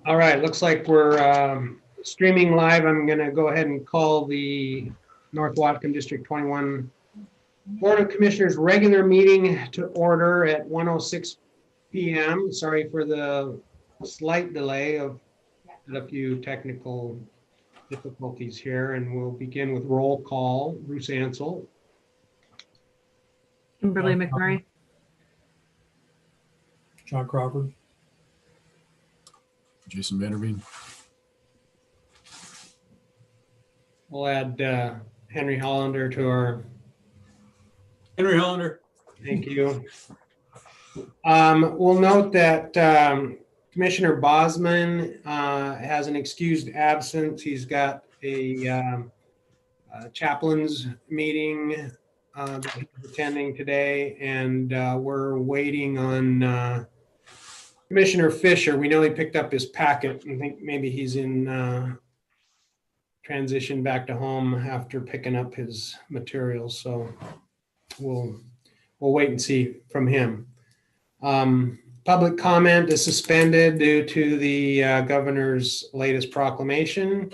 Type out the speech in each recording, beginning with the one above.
All right, looks like we're streaming live. I'm going to go ahead and call the North Watcom District 21 Board of Commissioners regular meeting to order at 1:06 p.m. Sorry for the slight delay of a few technical difficulties here, and we'll begin with roll call. Bruce Ansel. Kimberly McMurray. John Crawford. Jason Vanderveen. We'll add Henry Hollander to our. Henry Hollander. Thank you. We'll note that Commissioner Bosman has an excused absence. He's got a chaplain's meeting that he's attending today, and we're waiting on Commissioner Fisher. We know he picked up his packet and think maybe he's in transition back to home after picking up his materials. So we'll wait and see from him. Public comment is suspended due to the governor's latest proclamation.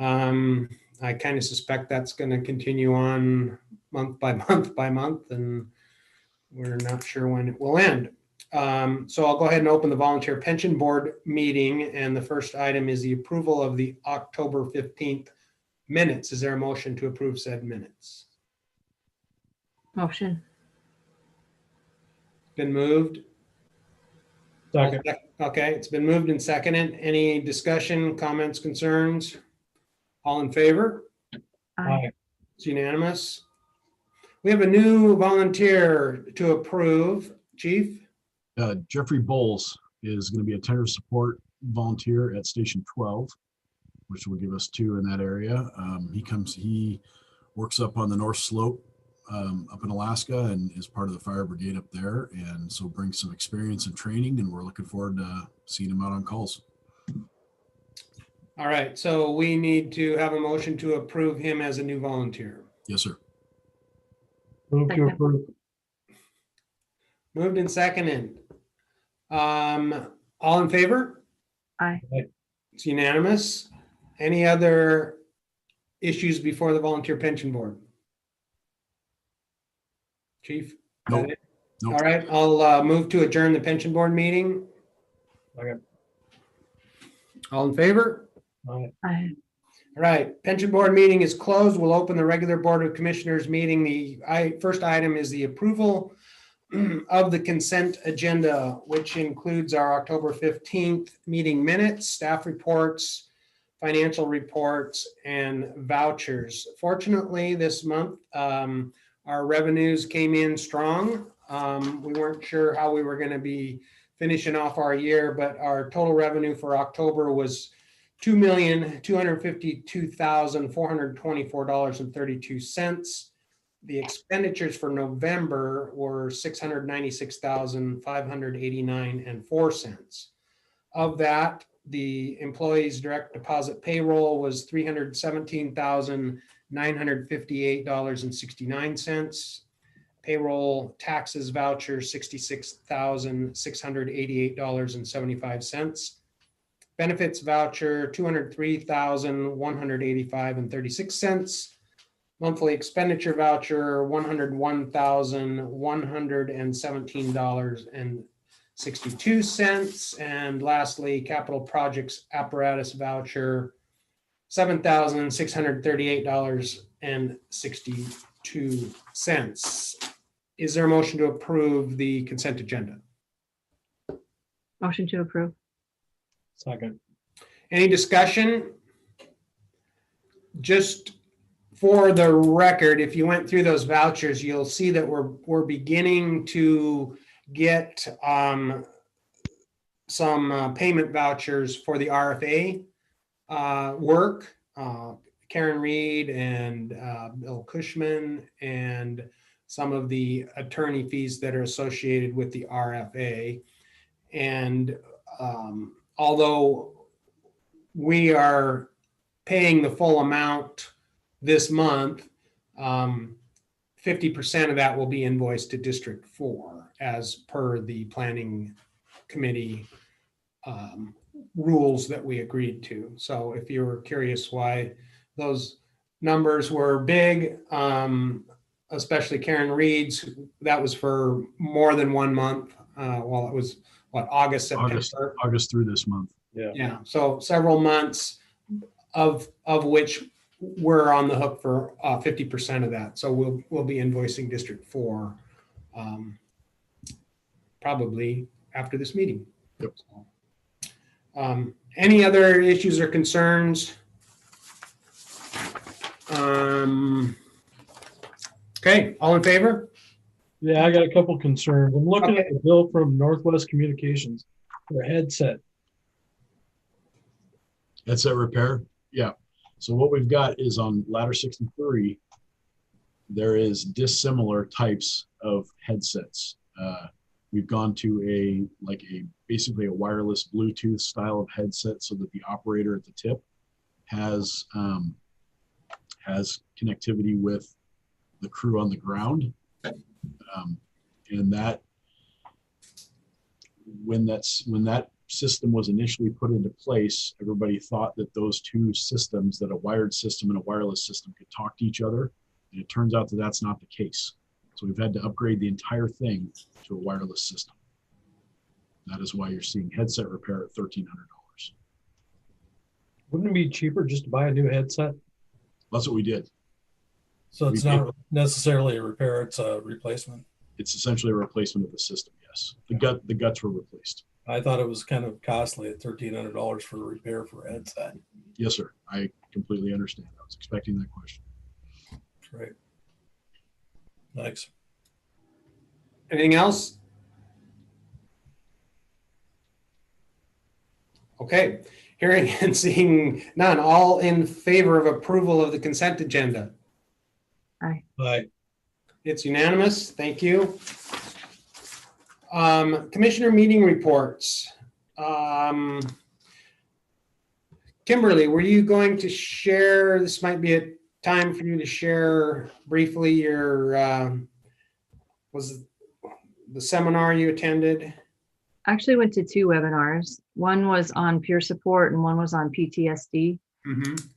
I kind of suspect that's going to continue on month by month by month, and we're not sure when it will end. So I'll go ahead and open the Volunteer Pension Board meeting, and the first item is the approval of the October 15th minutes. Is there a motion to approve said minutes? Motion. Been moved. Second. Okay, it's been moved and seconded. Any discussion, comments, concerns? All in favor? Aye. It's unanimous. We have a new volunteer to approve. Chief? Jeffrey Bowles is going to be a tender support volunteer at Station 12, which will give us 2 in that area. He works up on the North Slope up in Alaska and is part of the fire brigade up there, and so brings some experience and training, and we're looking forward to seeing him out on calls. All right, so we need to have a motion to approve him as a new volunteer. Yes, sir. Move to approve. Moved and seconded. All in favor? Aye. It's unanimous. Any other issues before the Volunteer Pension Board? Chief? Nope. That it? Nope. All right, I'll move to adjourn the Pension Board meeting. Okay. All in favor? Aye. Aye. All right, Pension Board meeting is closed. We'll open the regular Board of Commissioners meeting. The first item is the approval of the consent agenda, which includes our October 15th meeting minutes, staff reports, financial reports, and vouchers. Fortunately, this month, our revenues came in strong. We weren't sure how we were going to be finishing off our year, but our total revenue for October was $2,252,424.32. The expenditures for November were $696,589.04. Of that, the employees' direct deposit payroll was $317,958.69. Payroll taxes voucher $66,688.75. Benefits voucher $203,185.36. Monthly expenditure voucher $101,117.62. And lastly, capital projects apparatus voucher $7,638.62. Is there a motion to approve the consent agenda? Motion to approve. Second. Any discussion? Just for the record, if you went through those vouchers, you'll see that we're beginning to get some payment vouchers for the RFA work. Karen Reed and Bill Cushman, and some of the attorney fees that are associated with the RFA. And although we are paying the full amount this month, 50% of that will be invoiced to District 4 as per the planning committee rules that we agreed to. So if you were curious why those numbers were big, especially Karen Reed's, that was for more than 1 month. Well, it was what, August, September. August through this month. Yeah. Yeah, so several months of which we're on the hook for 50% of that. So we'll be invoicing District 4 probably after this meeting. Yep. Any other issues or concerns? Okay, all in favor? Yeah, I got a couple concerns. I'm looking at Okay. the bill from Northwest Communications for a headset. Headset repair. Yeah. So what we've got is on ladder 63, there is dissimilar types of headsets. We've gone to basically a wireless Bluetooth style of headset so that the operator at the tip has connectivity with the crew on the ground. And that when that system was initially put into place, everybody thought that those two systems, that a wired system and a wireless system, could talk to each other. And it turns out that that's not the case. So we've had to upgrade the entire thing to a wireless system. That is why you're seeing headset repair at $1,300. Wouldn't it be cheaper just to buy a new headset? That's what we did. So it's not necessarily a repair, it's a replacement. It's essentially a replacement of the system. Yes, the guts were replaced. I thought it was kind of costly at $1,300 for a repair for a headset. Yes, sir. I completely understand. I was expecting that question. Right. Thanks. Anything else? Okay, hearing and seeing none, all in favor of approval of the consent agenda? Aye. It's unanimous. Thank you. Commissioner meeting reports. Kimberly, were you going to share, this might be a time for you to share briefly your, was the seminar you attended? I actually went to 2 webinars. One was on peer support and one was on PTSD.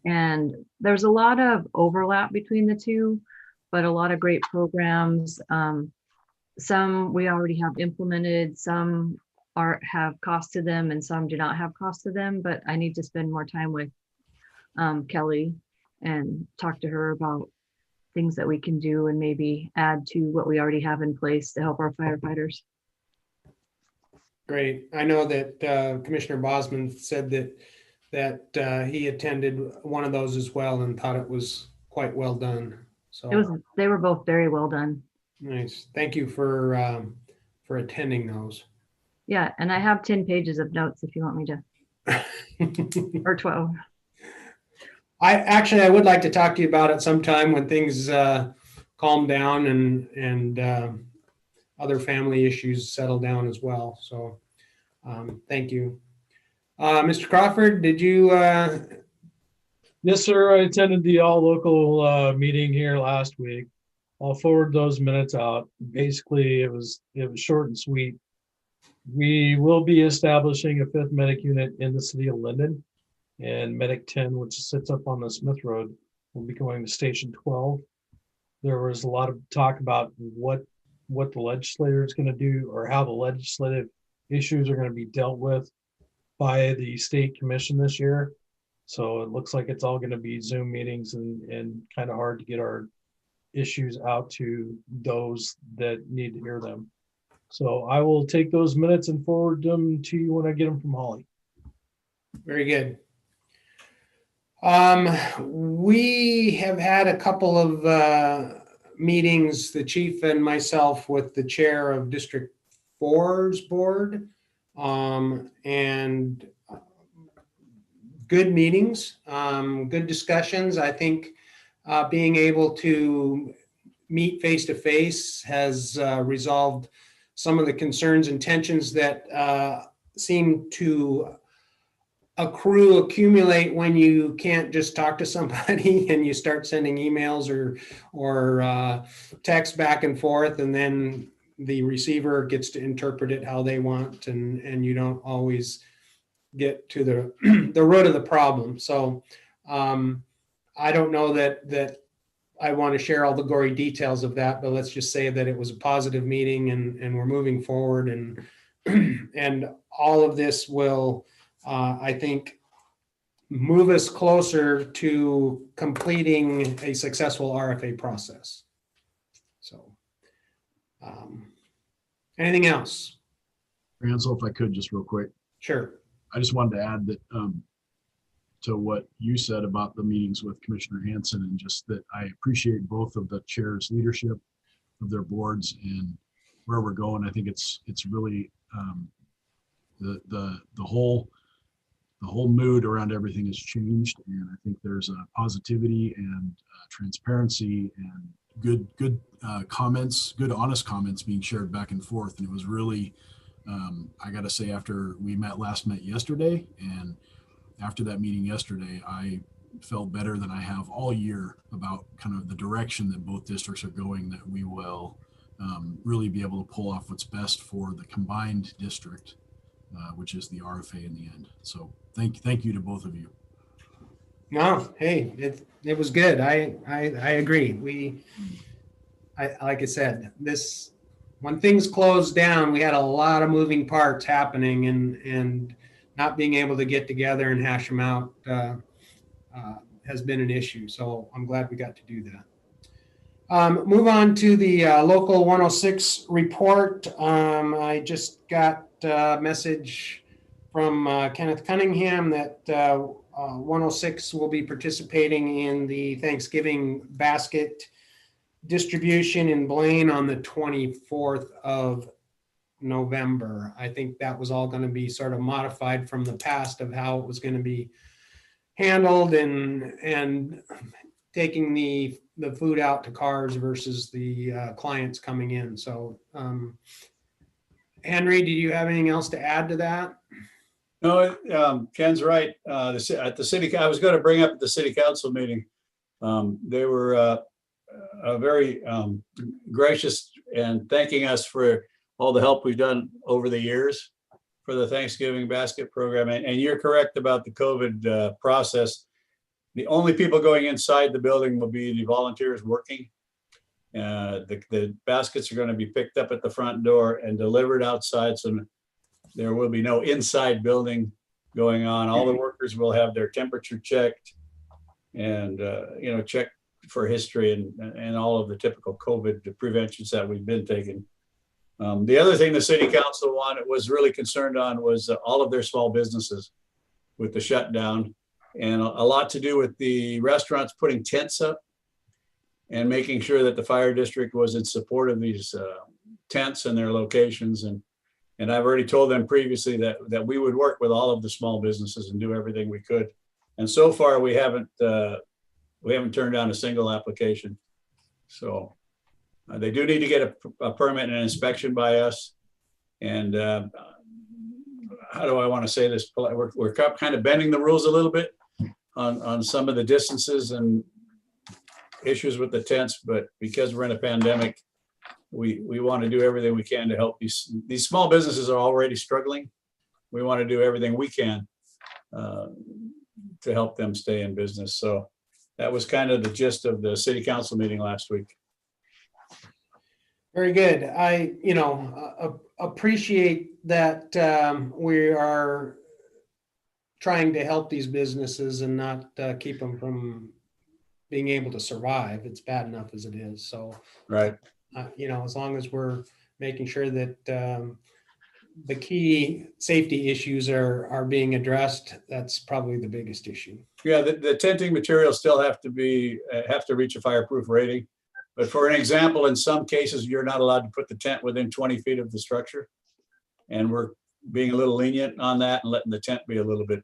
And there's a lot of overlap between the two, but a lot of great programs. Some we already have implemented, some have cost to them and some do not have cost to them, but I need to spend more time with Kelly and talk to her about things that we can do and maybe add to what we already have in place to help our firefighters. Great. I know that Commissioner Bosman said that he attended one of those as well and thought it was quite well done. So They were both very well done. nice. Thank you for attending those. Yeah, and I have 10 pages of notes if you want me to, or 12. I would like to talk to you about it sometime when things calm down and other family issues settle down as well. So thank you. Mr. Crawford, did you? Yes, sir. I attended the all local meeting here last week. I'll forward those minutes out. Basically, it was short and sweet. We will be establishing a 5th medic unit in the city of Linden, and Medic 10, which sits up on the Smith Road, will be going to Station 12. There was a lot of talk about what the legislature is going to do, or how the legislative issues are going to be dealt with by the state commission this year. So it looks like it's all going to be Zoom meetings and kind of hard to get our issues out to those that need to hear them. So I will take those minutes and forward them to you when I get them from Holly. Very good. We have had a couple of meetings, the chief and myself, with the chair of District 4's board, and good meetings, good discussions. I think being able to meet face to face has resolved some of the concerns and tensions that seem to accumulate when you can't just talk to somebody and you start sending emails or text back and forth, and then the receiver gets to interpret it how they want, and you don't always get to the root of the problem. So I don't know that I want to share all the gory details of that, but let's just say that it was a positive meeting and we're moving forward, and and all of this will, I think, move us closer to completing a successful RFA process. So, anything else? Ansel, if I could, just real quick, Sure. I just wanted to add that to what you said about the meetings with Commissioner Hanson, and just that I appreciate both of the chairs' leadership of their boards and where we're going. I think it's really the whole mood around everything has changed, and I think there's a positivity and transparency and good comments, good honest comments being shared back and forth. And it was really, I got to say, after we met yesterday, and after that meeting yesterday, I felt better than I have all year about kind of the direction that both districts are going, that we will really be able to pull off what's best for the combined district, which is the RFA in the end. So thank you to both of you. No, hey, it was good. I agree. Like I said, when things closed down, we had a lot of moving parts happening, and not being able to get together and hash them out has been an issue. So I'm glad we got to do that. Move on to the local 106 report. I just got a message from Kenneth Cunningham that 106 will be participating in the Thanksgiving basket distribution in Blaine on the 24th of November. I think that was all going to be sort of modified from the past of how it was going to be handled, and taking the food out to cars versus the clients coming in. So Henry, do you have anything else to add to that? No, Ken's right. At the city, I was going to bring up at the city council meeting, they were very gracious and thanking us for all the help we've done over the years for the Thanksgiving basket program. And you're correct about the COVID process. The only people going inside the building will be the volunteers working. The baskets are going to be picked up at the front door and delivered outside. So there will be no inside building going on. All the workers will have their temperature checked and, checked for history and all of the typical COVID preventions that we've been taking. The other thing the city council was really concerned on was all of their small businesses with the shutdown, and a lot to do with the restaurants putting tents up and making sure that the fire district was in support of these tents and their locations. And I've already told them previously that we would work with all of the small businesses and do everything we could. And so far we haven't turned down a single application. So they do need to get a permit and an inspection by us. And how do I want to say this? We're kind of bending the rules a little bit on some of the distances and issues with the tents, but because we're in a pandemic, we want to do everything we can to help these small businesses are already struggling. We want to do everything we can to help them stay in business. So that was kind of the gist of the city council meeting last week. Very good. I, appreciate that we are trying to help these businesses and not keep them from being able to survive. It's bad enough as it is. So, right. As long as we're making sure that the key safety issues are being addressed, that's probably the biggest issue. Yeah, the tenting materials still have to reach a fireproof rating. But for an example, in some cases, you're not allowed to put the tent within 20 feet of the structure. And we're being a little lenient on that and letting the tent be a little bit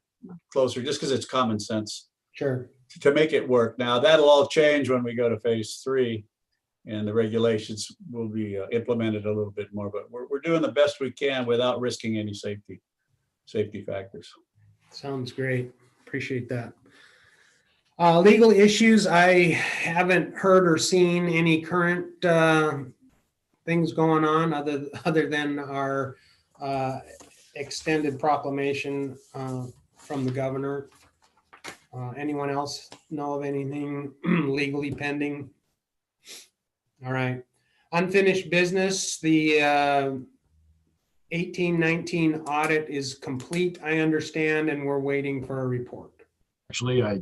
closer, just because it's common sense. Sure. To make it work. Now, that'll all change when we go to phase 3 and the regulations will be implemented a little bit more, but we're doing the best we can without risking any safety factors. Sounds great. Appreciate that. Legal issues, I haven't heard or seen any current things going on other than our extended proclamation from the governor. Anyone else know of anything legally pending? All right. Unfinished business, the 1819 audit is complete, I understand, and we're waiting for a report. Actually, I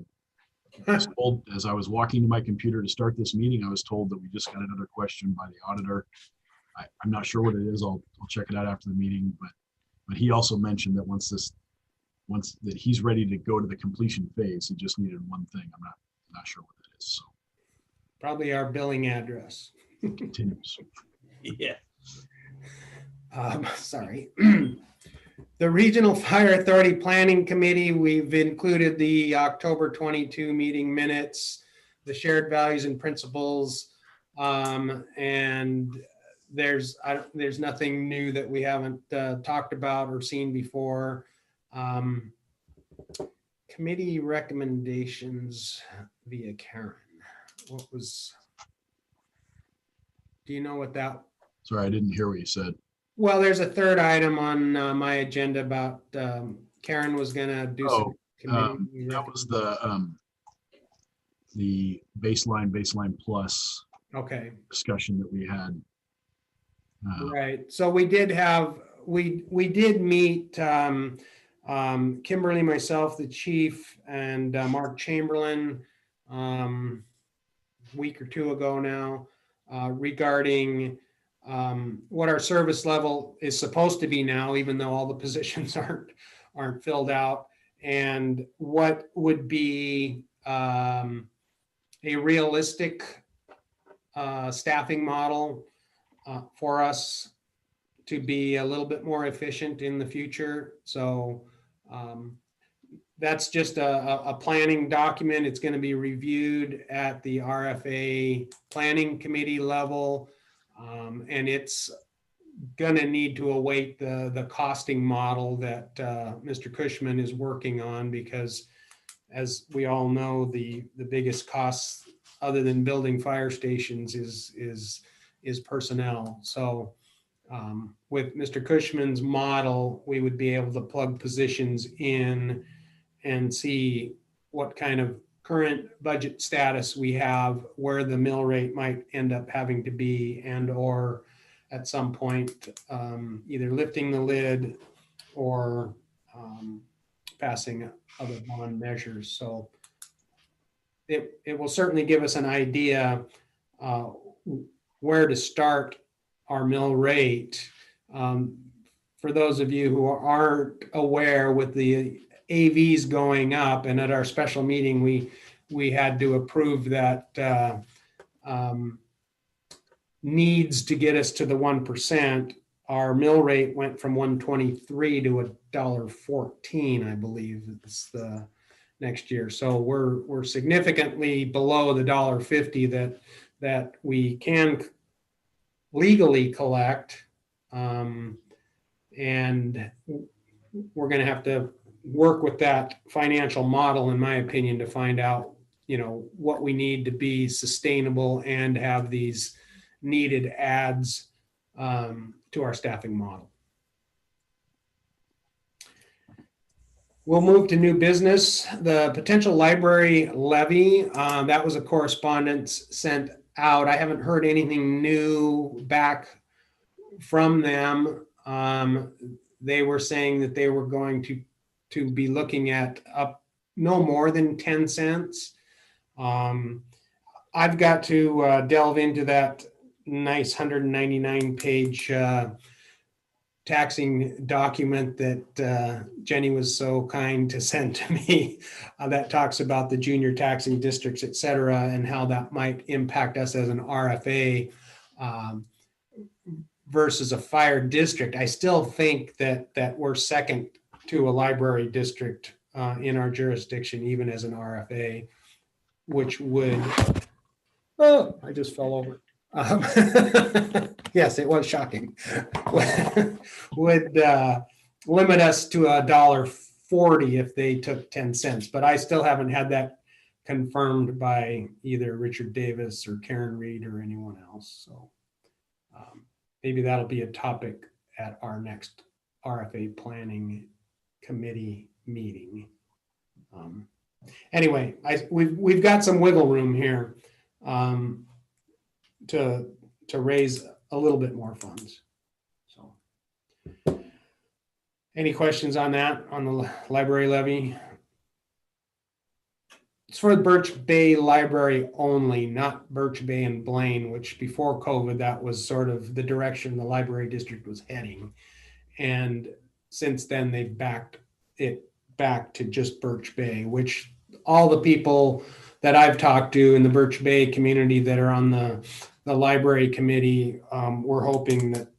was told as I was walking to my computer to start this meeting, I was told that we just got another question by the auditor. I'm not sure what it is. I'll check it out after the meeting, but he also mentioned that once that he's ready to go to the completion phase, he just needed one thing. I'm not sure what that is. So Probably our billing address. it continues. Yeah. Sorry. The Regional Fire Authority Planning Committee, we've included the October 22 meeting minutes, the shared values and principles, and there's nothing new that we haven't talked about or seen before. Committee recommendations via Karen. Do you know what that? Sorry, I didn't hear what you said. Well, there's a third item on my agenda about Karen was gonna do some committee. That was the baseline plus Okay, discussion that we had. right. So we did meet Kimberly, myself, the chief, and Mark Chamberlain week or two ago now regarding what our service level is supposed to be now, even though all the positions aren't filled out, and what would be a realistic staffing model for us to be a little bit more efficient in the future. So that's just a planning document. It's going to be reviewed at the RFA planning committee level. And it's going to need to await the costing model that Mr. Cushman is working on, because as we all know, the biggest costs other than building fire stations is personnel. So with Mr. Cushman's model, we would be able to plug positions in and see what kind of current budget status we have, where the mill rate might end up having to be, and or at some point either lifting the lid or passing other bond measures. So it will certainly give us an idea where to start our mill rate. For those of you who aren't aware, with the AVs going up, and at our special meeting, we had to approve that needs to get us to the 1%. Our mill rate went from 123 to $1.14, I believe, it's the next year. So we're significantly below the $1.50 that we can legally collect, and we're going to have to work with that financial model, in my opinion, to find out, what we need to be sustainable and have these needed adds to our staffing model. We'll move to new business. The potential library levy, that was a correspondence sent out. I haven't heard anything new back from them. They were saying that they were going to be looking at up no more than 10 cents. I've got to delve into that nice 199 page taxing document that Jenny was so kind to send to me that talks about the junior taxing districts, et cetera, and how that might impact us as an RFA versus a fire district. I still think that we're second to a library district in our jurisdiction, even as an RFA, which would, oh, I just fell over. Yes, it was shocking. Would limit us to $1.40 if they took 10 cents, but I still haven't had that confirmed by either Richard Davis or Karen Reed or anyone else. So maybe that'll be a topic at our next RFA planning committee meeting. Anyway, we've got some wiggle room here to raise a little bit more funds. So, any questions on that, on the library levy? It's for the Birch Bay Library only, not Birch Bay and Blaine, which before COVID, that was sort of the direction the library district was heading. And since then, they've backed it back to just Birch Bay, which all the people that I've talked to in the Birch Bay community that are on the library committee were hoping that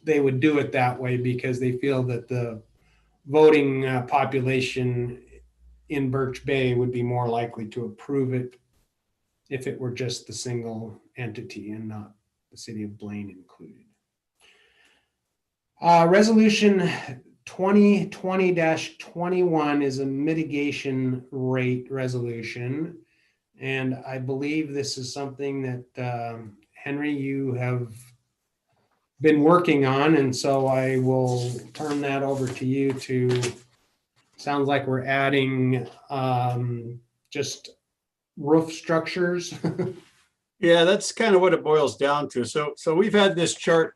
they would do it that way because they feel that the voting population in Birch Bay would be more likely to approve it if it were just the single entity and not the city of Blaine included. Resolution 2020-21 is a mitigation rate resolution. And I believe this is something that Henry, you have been working on. And so I will turn that over to you to, sounds like we're adding just roof structures. Yeah, that's kind of what it boils down to. So we've had this chart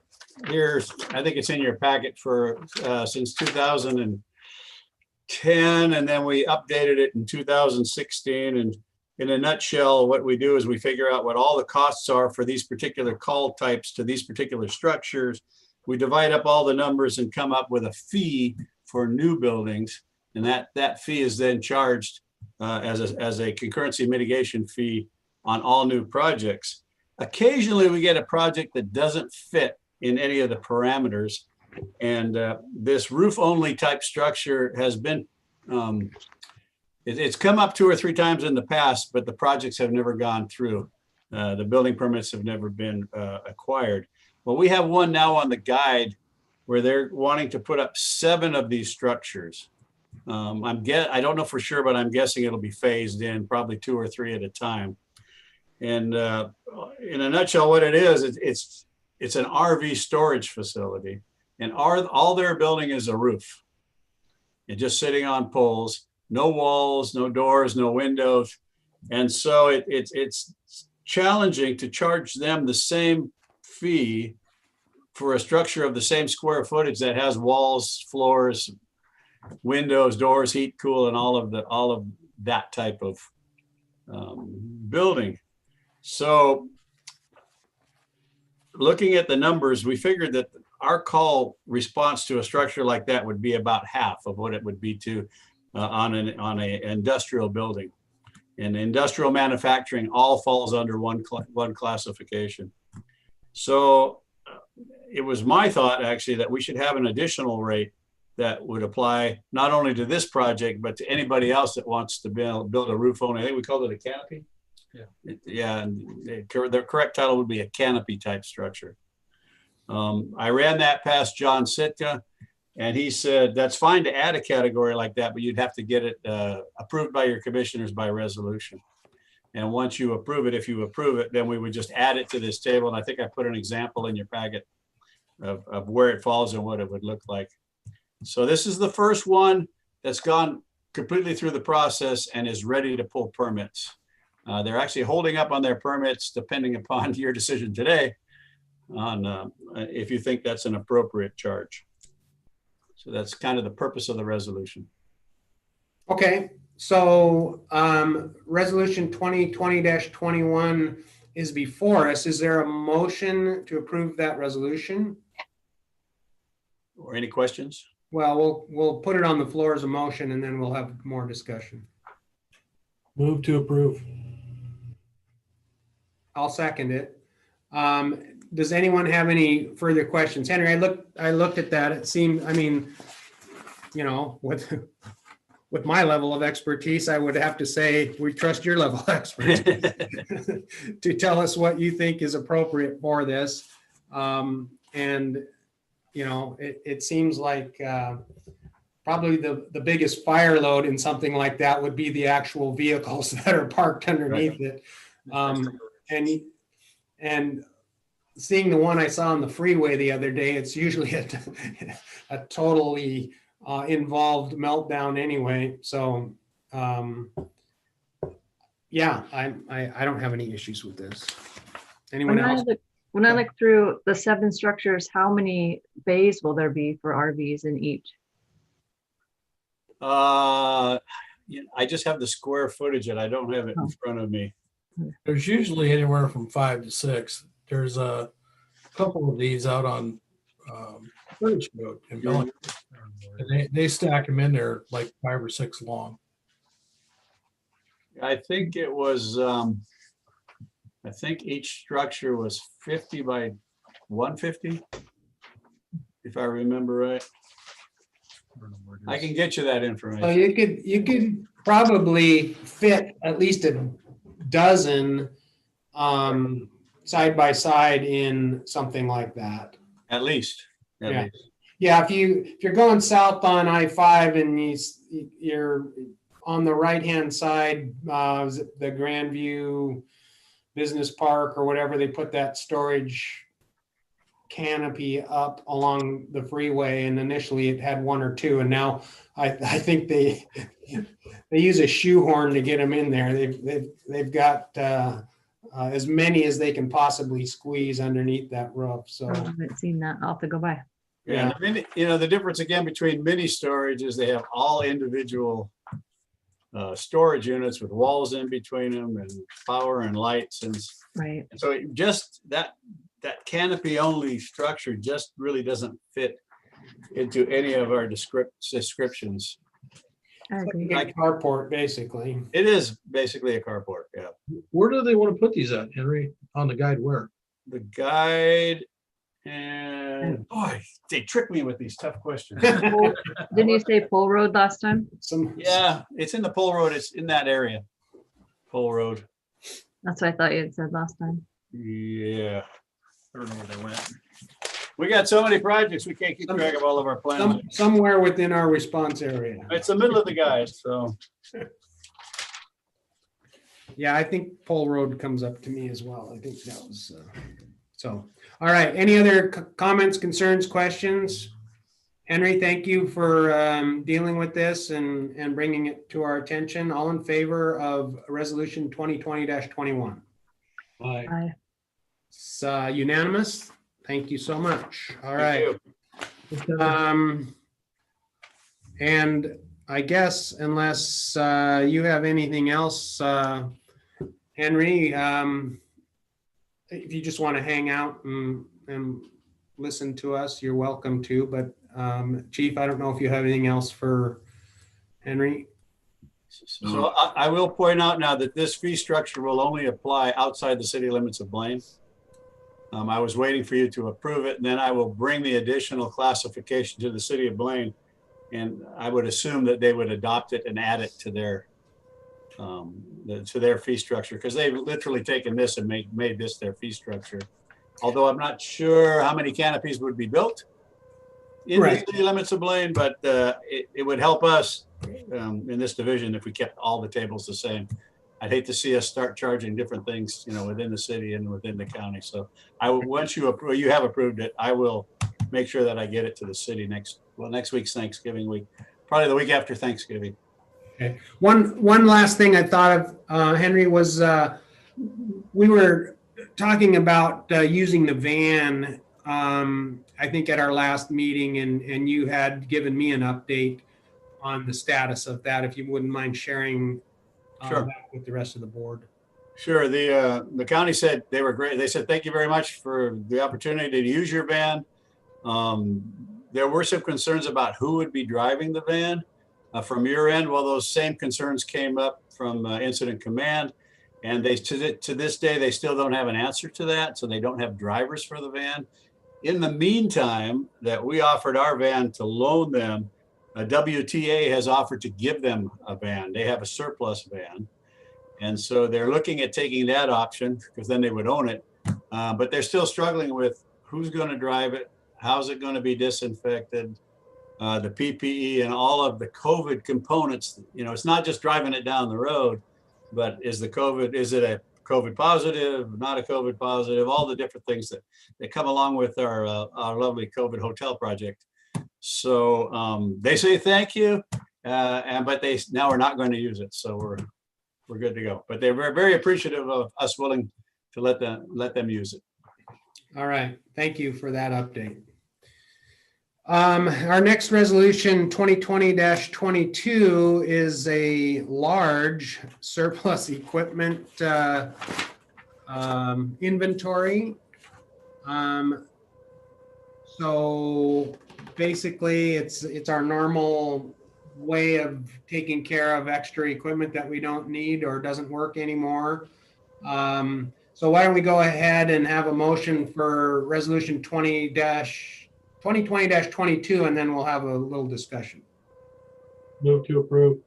here, I think it's in your packet for since 2010, and then we updated it in 2016. And in a nutshell, what we do is we figure out what all the costs are for these particular call types to these particular structures. We divide up all the numbers and come up with a fee for new buildings, and that fee is then charged as a concurrency mitigation fee on all new projects. Occasionally, we get a project that doesn't fit in any of the parameters. And this roof-only type structure has been, it's come up 2 or 3 times in the past, but the projects have never gone through. The building permits have never been acquired. Well, we have one now on the guide where they're wanting to put up 7 of these structures. I don't know for sure, but I'm guessing it'll be phased in, probably 2 or 3 at a time. And in a nutshell, what it is, it's an RV storage facility, and all they're building is a roof. And just sitting on poles, no walls, no doors, no windows. And so it's challenging to charge them the same fee for a structure of the same square footage that has walls, floors, windows, doors, heat, cool, and all of that type of building. So looking at the numbers, we figured that our call response to a structure like that would be about half of what it would be to on an industrial building. And industrial manufacturing all falls under one classification. So it was my thought actually that we should have an additional rate that would apply not only to this project, but to anybody else that wants to build a roof only. I think we called it a canopy. Yeah, and the correct title would be a canopy type structure. I ran that past John Sitka, and he said that's fine to add a category like that, but you'd have to get it approved by your commissioners by resolution. And once you approve it, if you approve it, then we would just add it to this table. And I think I put an example in your packet of where it falls and what it would look like. So this is the first one that's gone completely through the process and is ready to pull permits. They're actually holding up on their permits depending upon your decision today on if you think that's an appropriate charge. So that's kind of the purpose of the resolution. Okay, so resolution 2020-21 is before us. Is there a motion to approve that resolution? Or any questions? Well, we'll put it on the floor as a motion and then we'll have more discussion. Move to approve. I'll second it. Does anyone have any further questions? Henry, I looked at that. It seemed, I mean, you know, with my level of expertise, I would have to say we trust your level of expertise to tell us what you think is appropriate for this. And, you know, it seems like probably the biggest fire load in something like that would be the actual vehicles that are parked underneath it. And seeing the one I saw on the freeway the other day, it's usually a totally involved meltdown anyway. So, yeah, I don't have any issues with this. Anyone else? When I look through the 7 structures, how many bays will there be for RVs in each? I just have the square footage and I don't have it in front of me. There's usually anywhere from 5 to 6. There's a couple of these out on Furnish Road in Bellingham. And they stack them in there like 5 or 6 long. I think it was, I think each structure was 50 by 150, if I remember right. I can get you that So information. you could probably fit at least a dozen side by side in something like that. At least. Yeah. Least. Yeah, if you're going south on I-5 and you're on the right-hand side, is it the Grandview Business Park or whatever, they put that storage canopy up along the freeway, and initially it had 1 or 2, and now I think they use a shoehorn to get them in there. They've got as many as they can possibly squeeze underneath that roof. So I haven't seen that. I'll have to go by. Yeah, the difference again between mini storage is they have all individual storage units with walls in between them and power and lights, and Right. so just that canopy only structure just really doesn't fit into any of our descriptions. I agree. like a carport, basically. It is basically a carport. Yeah, Where do they want to put these at, Henry? On the guide where? the guide. And boy, they trick me with these tough questions. Didn't you say Pole Road last time? Yeah, it's in the Pole Road. It's in that area. Pole Road. That's what I thought you had said last time. Yeah. I don't know where they went. We got so many projects, we can't keep track of all of our plans. Somewhere within our response area. It's the middle of the guys, so. Yeah, I think Pole Road comes up to me as well. I think that was, so. All right, any other comments, concerns, questions? Henry, thank you for dealing with this and bringing it to our attention. All in favor of Resolution 2020-21? Aye. It's unanimous. Thank you so much. All right. Thank you. And I guess unless you have anything else, Henry, if you just want to hang out and listen to us, you're welcome to. But Chief, I don't know if you have anything else for Henry. So I will point out now that this fee structure will only apply outside the city limits of Blaine. I was waiting for you to approve it, and then I will bring the additional classification to the city of Blaine. And I would assume that they would adopt it and add it to their fee structure, because they've literally taken this and made this their fee structure. Although I'm not sure how many canopies would be built in the city limits of Blaine, but it would help us in this division if we kept all the tables the same. I'd hate to see us start charging different things, within the city and within the county. So once you have approved it, I will make sure that I get it to the city next week's Thanksgiving week, probably the week after Thanksgiving. Okay. One last thing I thought of, Henry, was we were talking about using the van, I think at our last meeting, and you had given me an update on the status of that, if you wouldn't mind sharing Sure. that with the rest of the board. Sure. The county said they were great. They said, thank you very much for the opportunity to use your van. There were some concerns about who would be driving the van from your end. Well, those same concerns came up from Incident Command, and to this day, they still don't have an answer to that. So they don't have drivers for the van. In the meantime, that we offered our van to loan them, WTA has offered to give them a van. They have a surplus van. And so they're looking at taking that option, because then they would own it. But they're still struggling with who's going to drive it, how's it going to be disinfected, the PPE and all of the COVID components. It's not just driving it down the road, but is it a COVID positive, not a COVID positive, all the different things that come along with our lovely COVID hotel project. So they say thank you, but now we're not going to use it. So we're good to go. But they're very, very appreciative of us willing to let them use it. All right. Thank you for that update. Our next resolution 2020-22 is a large surplus equipment inventory. So basically it's our normal way of taking care of extra equipment that we don't need or doesn't work anymore. So why don't we go ahead and have a motion for resolution 2020-22, and then we'll have a little discussion. Move to approve.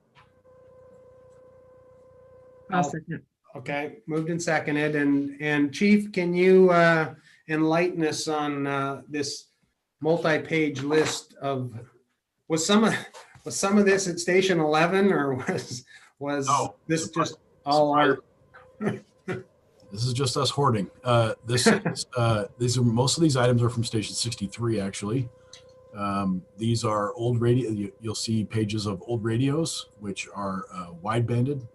I'll second. Okay, moved and seconded. And Chief, can you enlighten us on this multi-page list of, was some of this at Station 11, or was No, this just all our? This is just us hoarding. These are, most of these items are from Station 63, actually. These are old radio. You'll see pages of old radios, which are wide-banded.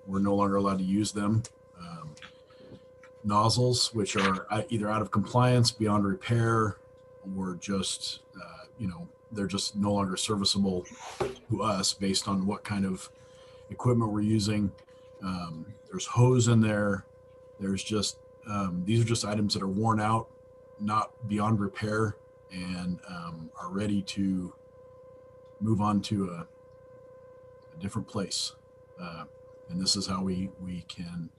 We're no longer allowed to use them. Nozzles, which are either out of compliance, beyond repair, or just, they're just no longer serviceable to us based on what kind of equipment we're using. There's hose in there. There's just, these are just items that are worn out, not beyond repair, and are ready to move on to a different place. And this is how we can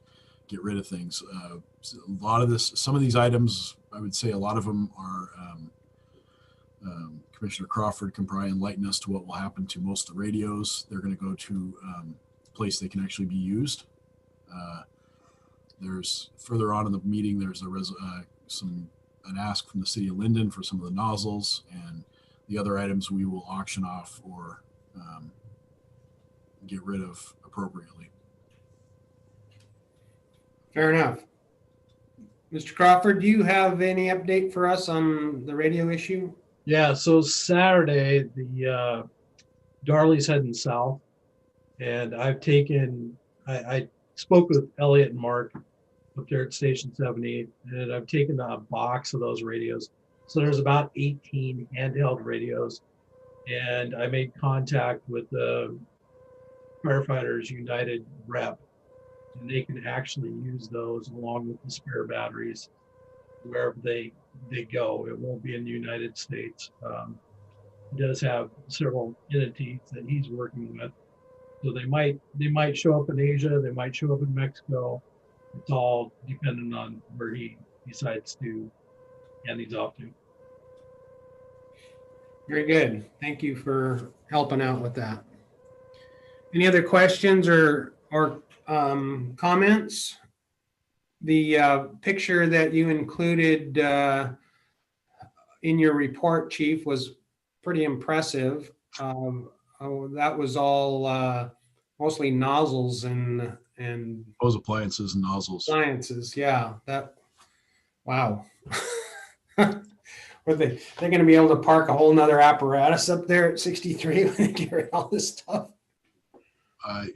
get rid of things. A lot of this, some of these items, I would say a lot of them are, Commissioner Crawford can probably enlighten us to what will happen to most of the radios. They're going to go to a place they can actually be used. There's further on in the meeting, there's an ask from the city of Linden for some of the nozzles, and the other items we will auction off or get rid of appropriately. Fair enough. Mr. Crawford, do you have any update for us on the radio issue? Yeah, so Saturday, the Darley's heading south, and I spoke with Elliot and Mark up there at Station 78, and I've taken a box of those radios. So there's about 18 handheld radios, and I made contact with the Firefighters United rep, and they can actually use those along with the spare batteries wherever they go. It won't be in the United States. He does have several entities that he's working with, so they might show up in Asia, they might show up in Mexico. It's all dependent on where he decides to hand these off to. Very good. Thank you for helping out with that. Any other questions or comments? The picture that you included in your report, Chief, was pretty impressive. That was all mostly nozzles and Hose appliances and nozzles. appliances. Yeah, wow. They're going to be able to park a whole nother apparatus up there at 63 when they get rid of all this stuff.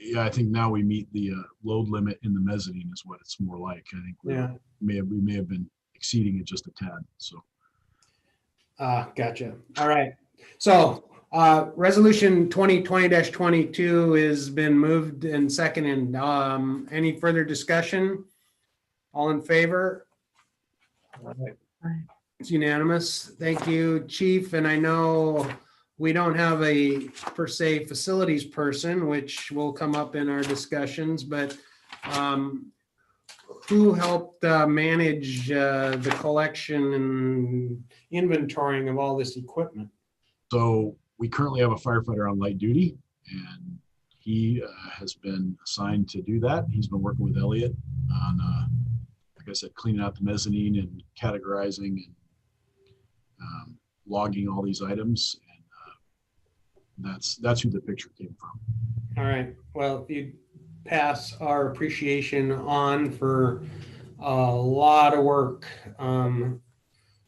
Yeah, I think now we meet the load limit in the mezzanine is what it's more like. I think we may have been exceeding it just a tad. So, gotcha. All right. So, resolution 2020-22 has been moved and seconded. Any further discussion? All in favor? All right. It's unanimous. Thank you, Chief. And I know we don't have a per se facilities person, which will come up in our discussions, but who helped manage the collection and inventorying of all this equipment? So we currently have a firefighter on light duty, and he has been assigned to do that. He's been working with Elliot on, like I said, cleaning out the mezzanine and categorizing and logging all these items. And that's who the picture came from. All right. Well, if you pass our appreciation on for a lot of work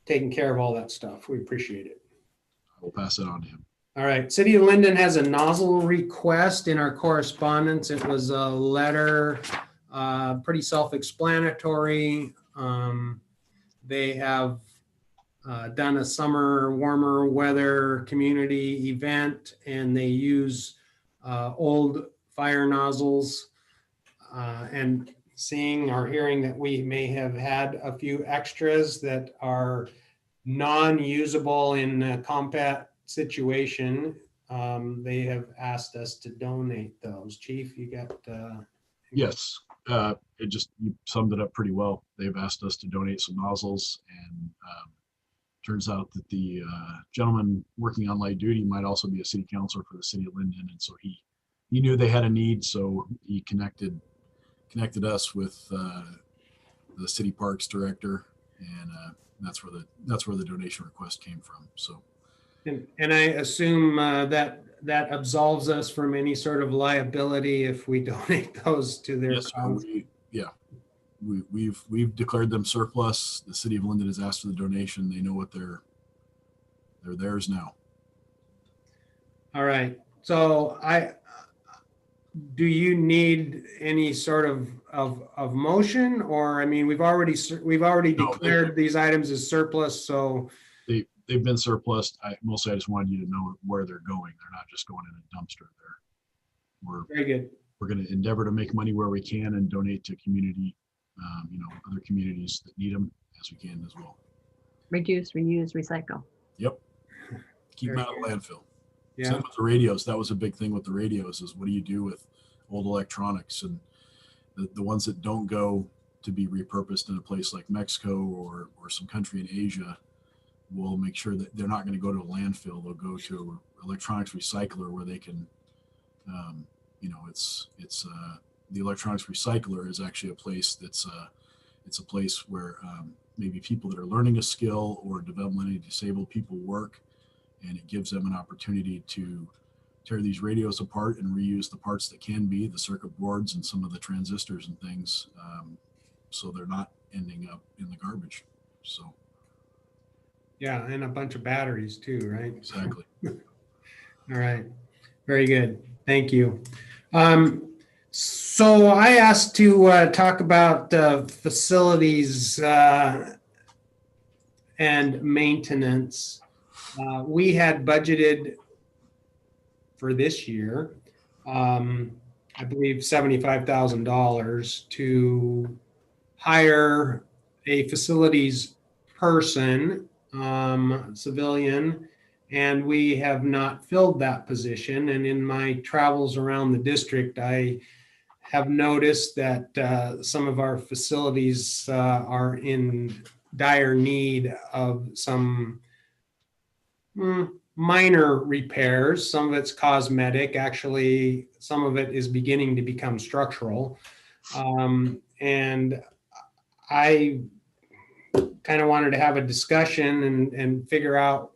taking care of all that stuff. We appreciate it. I will pass it on to him. All right, City of Linden has a nozzle request in our correspondence. It was a letter, pretty self-explanatory. They have done a summer warmer weather community event, and they use old fire nozzles. And seeing or hearing that we may have had a few extras that are non-usable in a combat situation, they have asked us to donate those. Chief, you got? Yes, it just, you summed it up pretty well. They've asked us to donate some nozzles, and turns out that the gentleman working on light duty might also be a city councilor for the city of Linden, and so he knew they had a need, so he connected us with the city parks director, and that's where the donation request came from. So, and I assume that absolves us from any sort of liability if we donate those to their yes, cause. we've declared them surplus. The city of Linden has asked for the donation. They know what they're theirs now. All right. So do you need any sort of motion, or, I mean, we've already No, declared these items as surplus, so. They've been surplus. I just wanted you to know where they're going. They're not just going in a dumpster. Very good. We're going to endeavor to make money where we can and donate to community, other communities that need them as we can as well. Reduce, reuse, recycle. Yep. Keep them Very out of landfill. Yeah. Same with the radios. That was a big thing with the radios, is what do you do with old electronics, and the ones that don't go to be repurposed in a place like Mexico or some country in Asia. We'll make sure that they're not going to go to a landfill. They'll go to an electronics recycler where they can, the electronics recycler is actually a place it's a place where maybe people that are learning a skill or developmentally disabled people work, and it gives them an opportunity to tear these radios apart and reuse the parts that can be, the circuit boards and some of the transistors and things, so they're not ending up in the garbage. So. Yeah, and a bunch of batteries too, right? Exactly. All right. Very good. Thank you. So I asked to talk about facilities and maintenance. We had budgeted for this year, I believe $75,000 to hire a facilities person, civilian, and we have not filled that position. And in my travels around the district, I have noticed that some of our facilities are in dire need of some minor repairs. Some of it's cosmetic. Actually, some of it is beginning to become structural. And I kind of wanted to have a discussion and figure out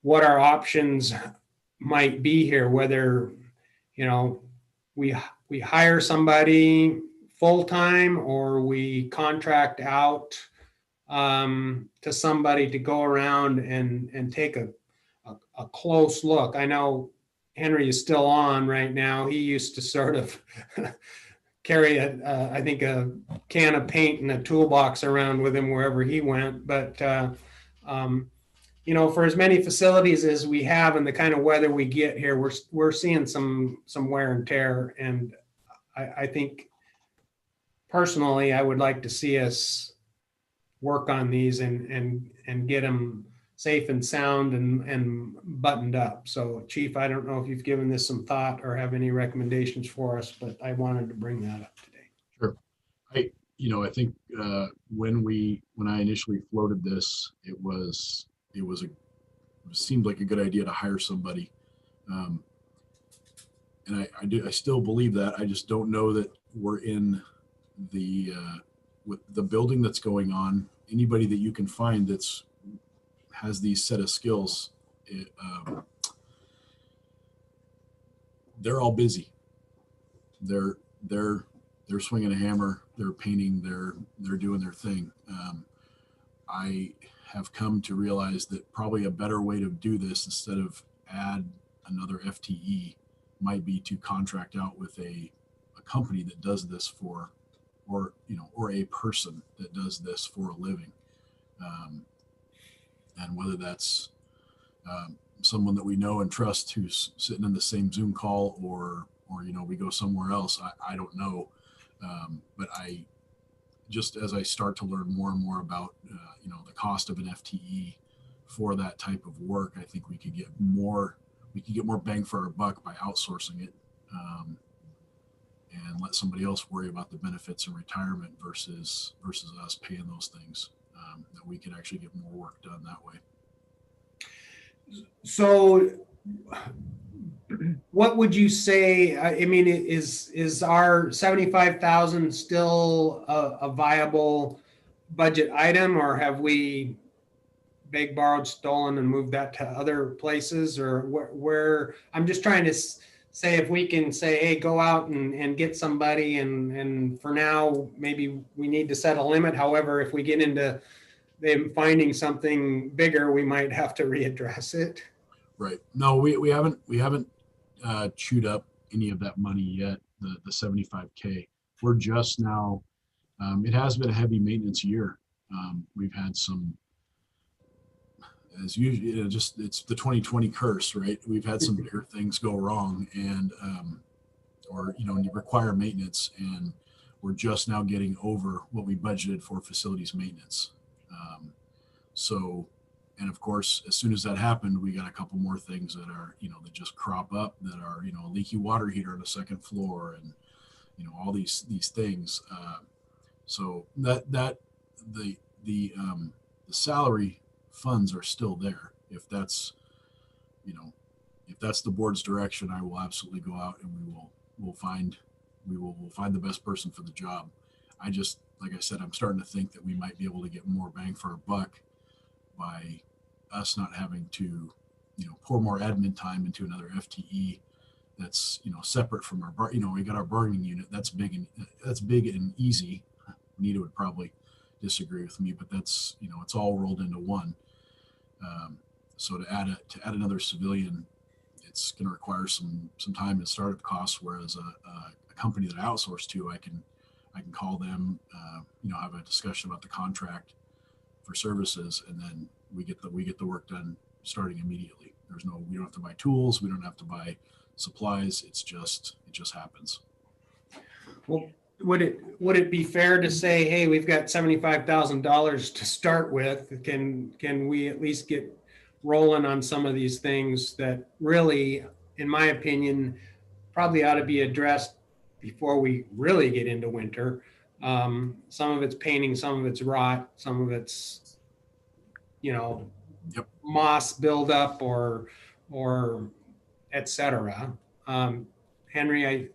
what our options might be here, whether, we hire somebody full-time or we contract out to somebody to go around and take a close look. I know Henry is still on right now. He used to sort of carry I think a can of paint and a toolbox around with him wherever he went. But, for as many facilities as we have and the kind of weather we get here, we're seeing some wear and tear. And I think personally, I would like to see us work on these and get them safe and sound and buttoned up. So Chief, I don't know if you've given this some thought or have any recommendations for us, but I wanted to bring that up today. Sure. I think when I initially floated this, it seemed like a good idea to hire somebody. And I still believe that. I just don't know that we're in with the building that's going on. Anybody that you can find has these set of skills, they're all busy. they're swinging a hammer, they're painting, they're doing their thing. I have come to realize that probably a better way to do this, instead of add another FTE, might be to contract out with a company that does this for, or a person that does this for a living. And whether that's someone that we know and trust who's sitting in the same Zoom call, or we go somewhere else, I don't know. But I, just as I start to learn more and more about the cost of an FTE for that type of work, I think we could get more bang for our buck by outsourcing it, and let somebody else worry about the benefits and retirement versus us paying those things. That we could actually get more work done that way. So what would you say? I mean, is our 75,000 still a viable budget item, or have we begged, borrowed, stolen, and moved that to other places? Or where I'm just trying to say, if we can say, hey, go out and get somebody, and for now, maybe we need to set a limit. However, if we get into them finding something bigger, we might have to readdress it. Right. No, we haven't chewed up any of that money yet. The 75K. We're just now. It has been a heavy maintenance year. We've had some, as usual, it's the 2020 curse, right? We've had some bigger things go wrong, and or you require maintenance, and we're just now getting over what we budgeted for facilities maintenance. So, and of course, as soon as that happened, we got a couple more things that are, that just crop up, that are, a leaky water heater on the second floor, and, all these things. So the salary funds are still there. If that's the board's direction, I will absolutely go out, and we'll find the best person for the job. I just, like I said, I'm starting to think that we might be able to get more bang for our buck by us not having to, pour more admin time into another FTE that's, separate from our we got our bargaining unit. That's big and easy. Nita would probably disagree with me, but that's, it's all rolled into one. So to add another civilian, it's going to require some time and startup costs. Whereas a company that I outsource to, I can call them, have a discussion about the contract for services, and then we get the work done starting immediately. We don't have to buy tools, we don't have to buy supplies. It just happens. Well, would it be fair to say, hey, we've got $75,000 to start with? Can we at least get rolling on some of these things that really, in my opinion, probably ought to be addressed before we really get into winter? Some of it's painting, some of it's rot, some of it's, Yep. moss buildup or et cetera. Henry,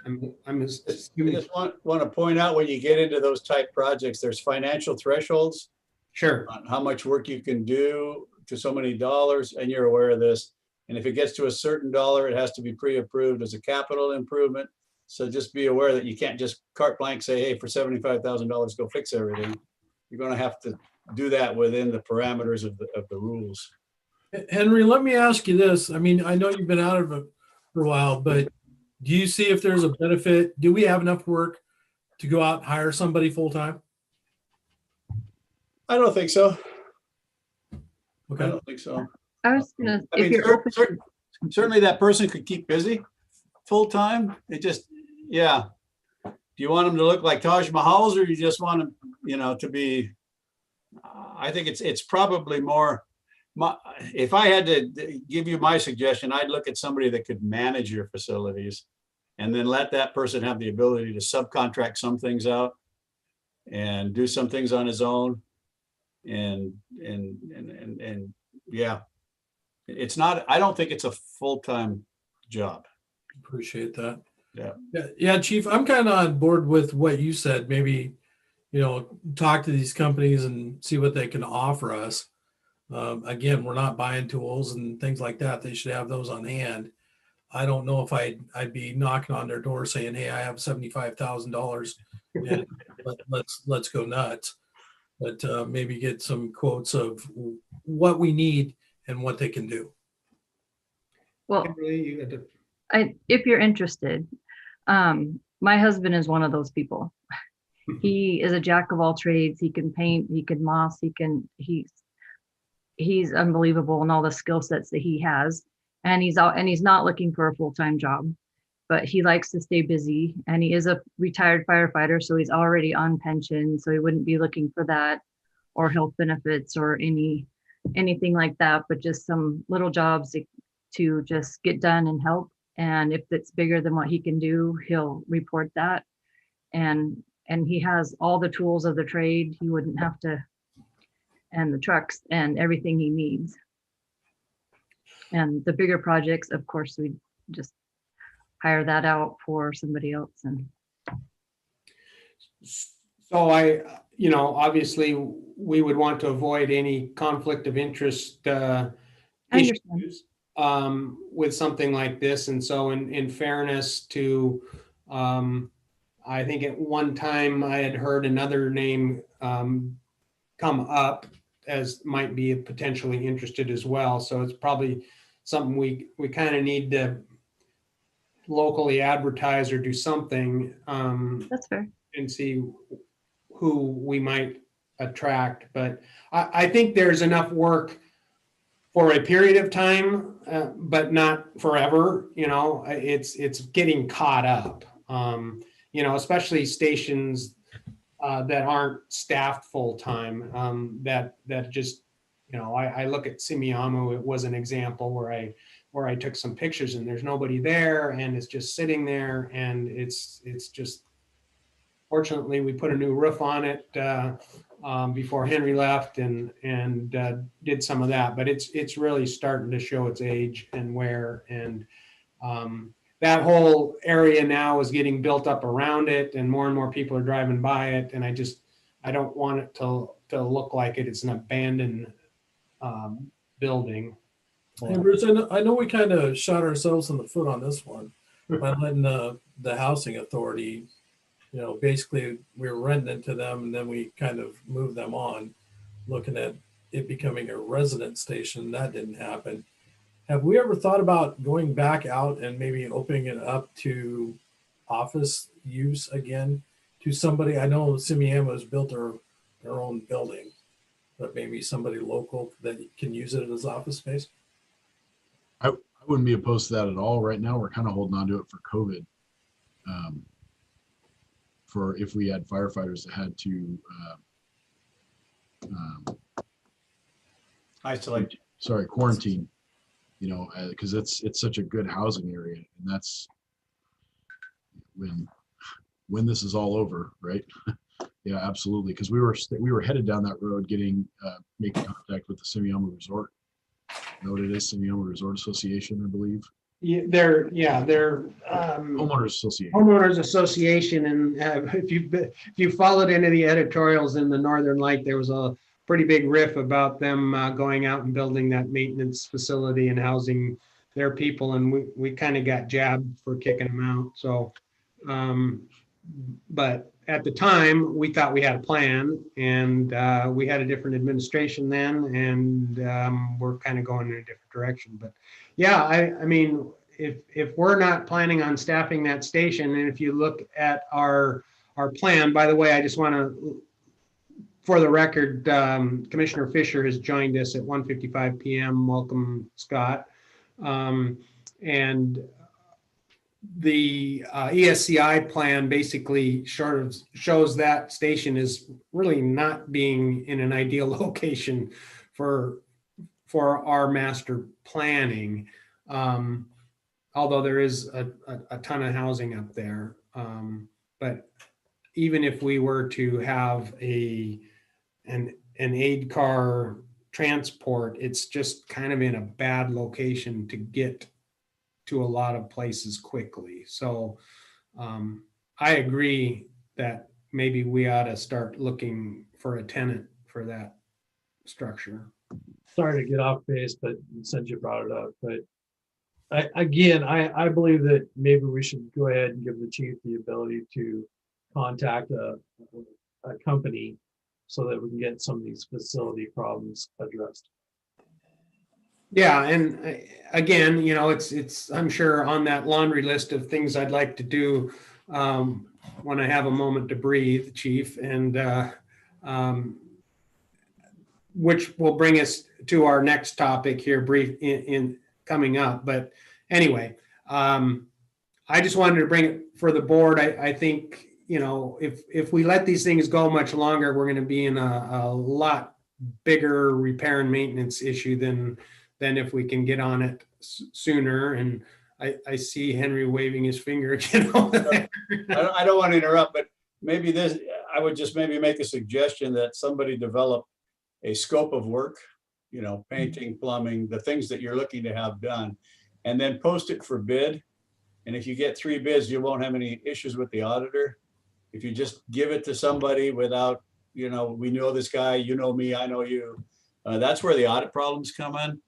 I'm assuming. I just want to point out, when you get into those type projects, there's financial thresholds Sure. on how much work you can do to so many dollars, and you're aware of this. And if it gets to a certain dollar, it has to be pre-approved as a capital improvement. So just be aware that you can't just carte blanche say, hey, for $75,000, go fix everything. You're going to have to do that within the parameters of the rules. Henry, let me ask you this. I mean, I know you've been out of it for a while, but do you see if there's a benefit? Do we have enough work to go out and hire somebody full-time? I don't think so. Okay. I don't think so. I was gonna, I if mean, you're open, certainly that person could keep busy full-time. It just, yeah. Do you want them to look like Taj Mahals, or you just want them, to be, I think it's probably more, if I had to give you my suggestion, I'd look at somebody that could manage your facilities, and then let that person have the ability to subcontract some things out and do some things on his own. And yeah, it's not, I don't think it's a full-time job. Appreciate that. Yeah. Yeah, Chief, I'm kind of on board with what you said. Maybe, talk to these companies and see what they can offer us. Again, we're not buying tools and things like that. They should have those on hand. I don't know if I'd be knocking on their door saying, "Hey, I have $75,000 and let's go nuts." But maybe get some quotes of what we need and what they can do. Well, Kimberly, you got to- if you're interested, my husband is one of those people. He is a jack of all trades. He can paint, he can moss, he's unbelievable in all the skill sets that he has. And he's not looking for a full-time job, but he likes to stay busy, and he is a retired firefighter, so he's already on pension, so he wouldn't be looking for that or health benefits or anything like that, but just some little jobs to just get done and help. And if it's bigger than what he can do, he'll report that. And he has all the tools of the trade. He wouldn't have to, and the trucks and everything he needs. And the bigger projects, of course, we just hire that out for somebody else. And So obviously we would want to avoid any conflict of interest I understand. issues with something like this. And so in fairness to, I think at one time I had heard another name come up as might be potentially interested as well. So it's probably something we kind of need to locally advertise or do something that's fair. and see who we might attract. But I think there's enough work for a period of time, but not forever. It's getting caught up. Especially stations that aren't staffed full time. That just, I look at Simiamu. It was an example where I took some pictures and there's nobody there, and it's just sitting there, and it's just. Fortunately, we put a new roof on it before Henry left, and did some of that. But it's really starting to show its age and wear, and that whole area now is getting built up around it, and more people are driving by it. And I don't want it to look like it's an abandoned building. And Bruce, I know we kind of shot ourselves in the foot on this one by letting the housing authority. Basically we were renting it to them, and then we kind of moved them on, looking at it becoming a resident station. That didn't happen. Have we ever thought about going back out and maybe opening it up to office use again to somebody? I know Simiama has built their own building, but maybe somebody local that can use it as office space. I wouldn't be opposed to that at all. Right now, we're kind of holding on to it for COVID. For if we had firefighters that had to Isolate. quarantine, because it's such a good housing area, and that's when this is all over, right? Yeah, absolutely. Because we were headed down that road, making contact with the Simiama Resort. You know what it is? Simiama Resort Association, I believe. Yeah, they're Homeowners Association. Homeowners Association, and if you followed any of the editorials in the Northern Light, there was a pretty big riff about them going out and building that maintenance facility and housing their people, and we kind of got jabbed for kicking them out. So, but at the time, we thought we had a plan, and we had a different administration then, and we're kind of going in a different direction. But yeah, I mean, if we're not planning on staffing that station, and if you look at our plan, by the way, I just want to, for the record, Commissioner Fisher has joined us at 1:55 p.m. Welcome, Scott. And the ESCI plan basically shows that station is really not being in an ideal location for our master planning. Although there is a ton of housing up there. But even if we were to have an aid car transport, it's just kind of in a bad location to get to a lot of places quickly. So I agree that maybe we ought to start looking for a tenant for that structure. Sorry to get off base, but since you brought it up, but I believe that maybe we should go ahead and give the chief the ability to contact a company so that we can get some of these facility problems addressed. Yeah, and again, you know, it's I'm sure on that laundry list of things I'd like to do when I have a moment to breathe, Chief, and which will bring us to our next topic here, brief in coming up. But anyway, I just wanted to bring it for the board. I think, you know, if we let these things go much longer, we're going to be in a lot bigger repair and maintenance issue than if we can get on it sooner. And I see Henry waving his finger again over there. I don't want to interrupt, but maybe this, I would just maybe make a suggestion that somebody develop a scope of work, you know, painting, plumbing, the things that you're looking to have done, and then post it for bid. And if you get 3 bids, you won't have any issues with the auditor. If you just give it to somebody without, you know, we know this guy, you know me, I know you, that's where the audit problems come in.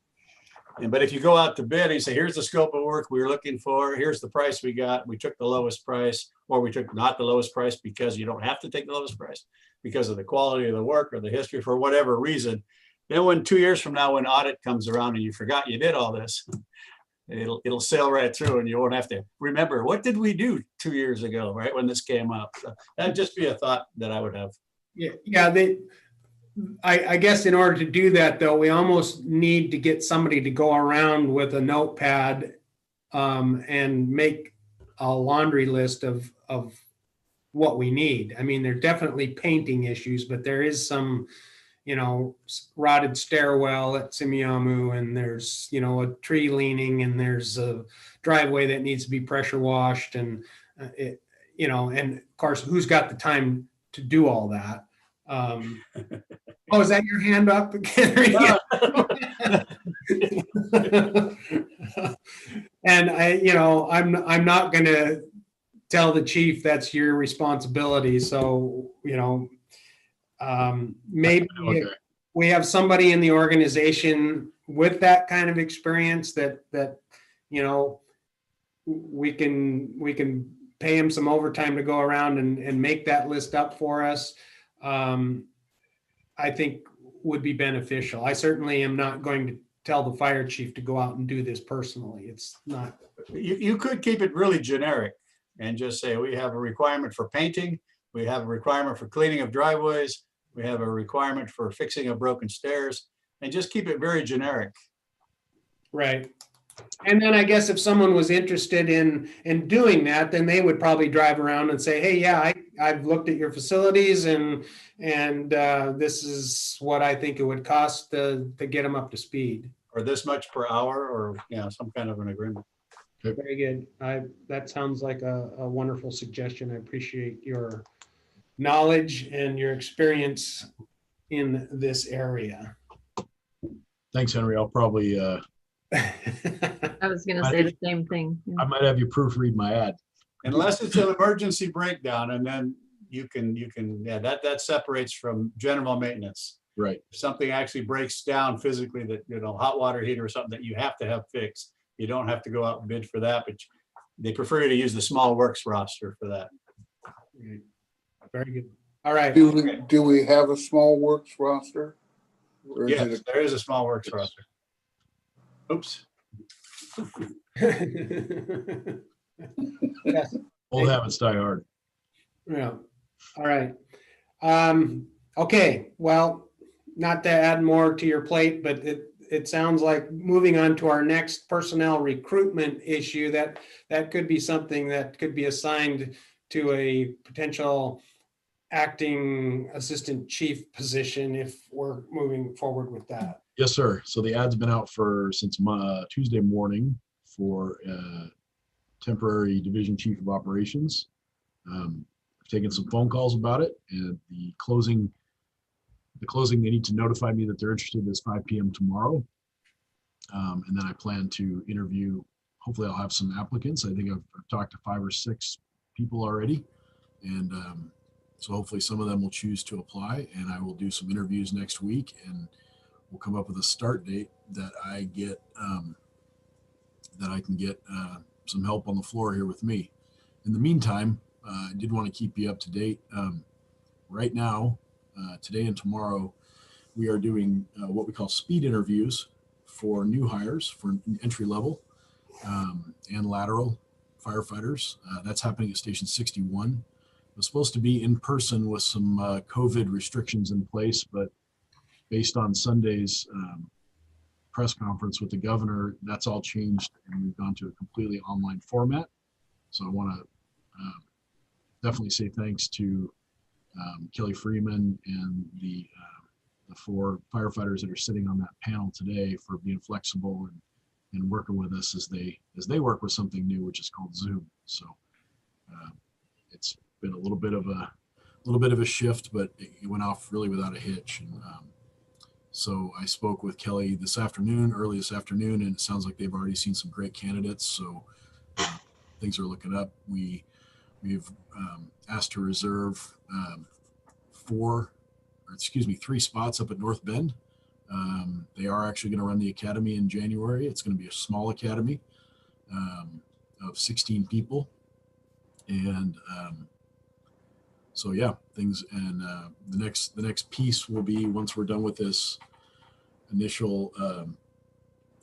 But if you go out to bid and you say, here's the scope of work we were looking for, here's the price we got, we took the lowest price, or we took not the lowest price because you don't have to take the lowest price because of the quality of the work or the history for whatever reason. Then when 2 years from now, when audit comes around and you forgot you did all this, it'll sail right through and you won't have to remember, what did we do 2 years ago, right, when this came up? So that'd just be a thought that I would have. Yeah, I guess in order to do that, though, we almost need to get somebody to go around with a notepad and make a laundry list of what we need. I mean, there are definitely painting issues, but there is some, you know, rotted stairwell at Simiamu, and there's, you know, a tree leaning, and there's a driveway that needs to be pressure washed, and it, you know, and of course, who's got the time to do all that? Oh, is that your hand up again? And you know, I'm not going to tell the chief that's your responsibility. So, you know, maybe we have somebody in the organization with that kind of experience that you know, we can pay him some overtime to go around and make that list up for us. I think would be beneficial. I certainly am not going to tell the fire chief to go out and do this personally. It's not. You could keep it really generic and just say, we have a requirement for painting. We have a requirement for cleaning of driveways. We have a requirement for fixing of broken stairs, and just keep it very generic. Right. And then I guess if someone was interested in doing that, then they would probably drive around and say, hey, yeah, I've looked at your facilities and this is what I think it would cost to get them up to speed. Or this much per hour, or, you know, some kind of an agreement. Very good. That sounds like a wonderful suggestion. I appreciate your knowledge and your experience in this area. Thanks, Henry. I'll probably I was going to say the same thing. I might have you proofread my ad. Unless it's an emergency breakdown, and then you can, yeah, that separates from general maintenance. Right. If something actually breaks down physically, that, you know, hot water heater or something that you have to have fixed, you don't have to go out and bid for that, but they prefer you to use the small works roster for that. Very good. All right. Do we have a small works roster? Or is Yes, there is a small works roster. Oops. Yes. Old habits die hard. Yeah. All right. Okay. Well, not to add more to your plate, but it sounds like moving on to our next personnel recruitment issue, that could be something that could be assigned to a potential acting assistant chief position if we're moving forward with that. Yes, sir. So the ad's been out since Tuesday morning for temporary division chief of operations. I've taken some phone calls about it, and the closing, they need to notify me that they're interested is 5 p.m. tomorrow. And then I plan to interview, hopefully I'll have some applicants. I think I've talked to 5 or 6 people already. And so hopefully some of them will choose to apply, and I will do some interviews next week, and we'll come up with a start date that I get that I can get some help on the floor here with me. In the meantime, I did want to keep you up to date. Right now, today and tomorrow, we are doing what we call speed interviews for new hires for entry level and lateral firefighters. That's happening at Station 61. It was supposed to be in person with some COVID restrictions in place, but based on Sunday's press conference with the governor, that's all changed and we've gone to a completely online format. So I want to definitely say thanks to Kelly Freeman and the 4 firefighters that are sitting on that panel today for being flexible and working with us as they work with something new, which is called Zoom. So it's been a little bit of a shift, but it went off really without a hitch. And so I spoke with Kelly early this afternoon, and it sounds like they've already seen some great candidates. So things are looking up. We've asked to reserve 3 spots up at North Bend. They are actually going to run the academy in January. It's going to be a small academy of 16 people. And so yeah, things, and the next piece will be, once we're done with this initial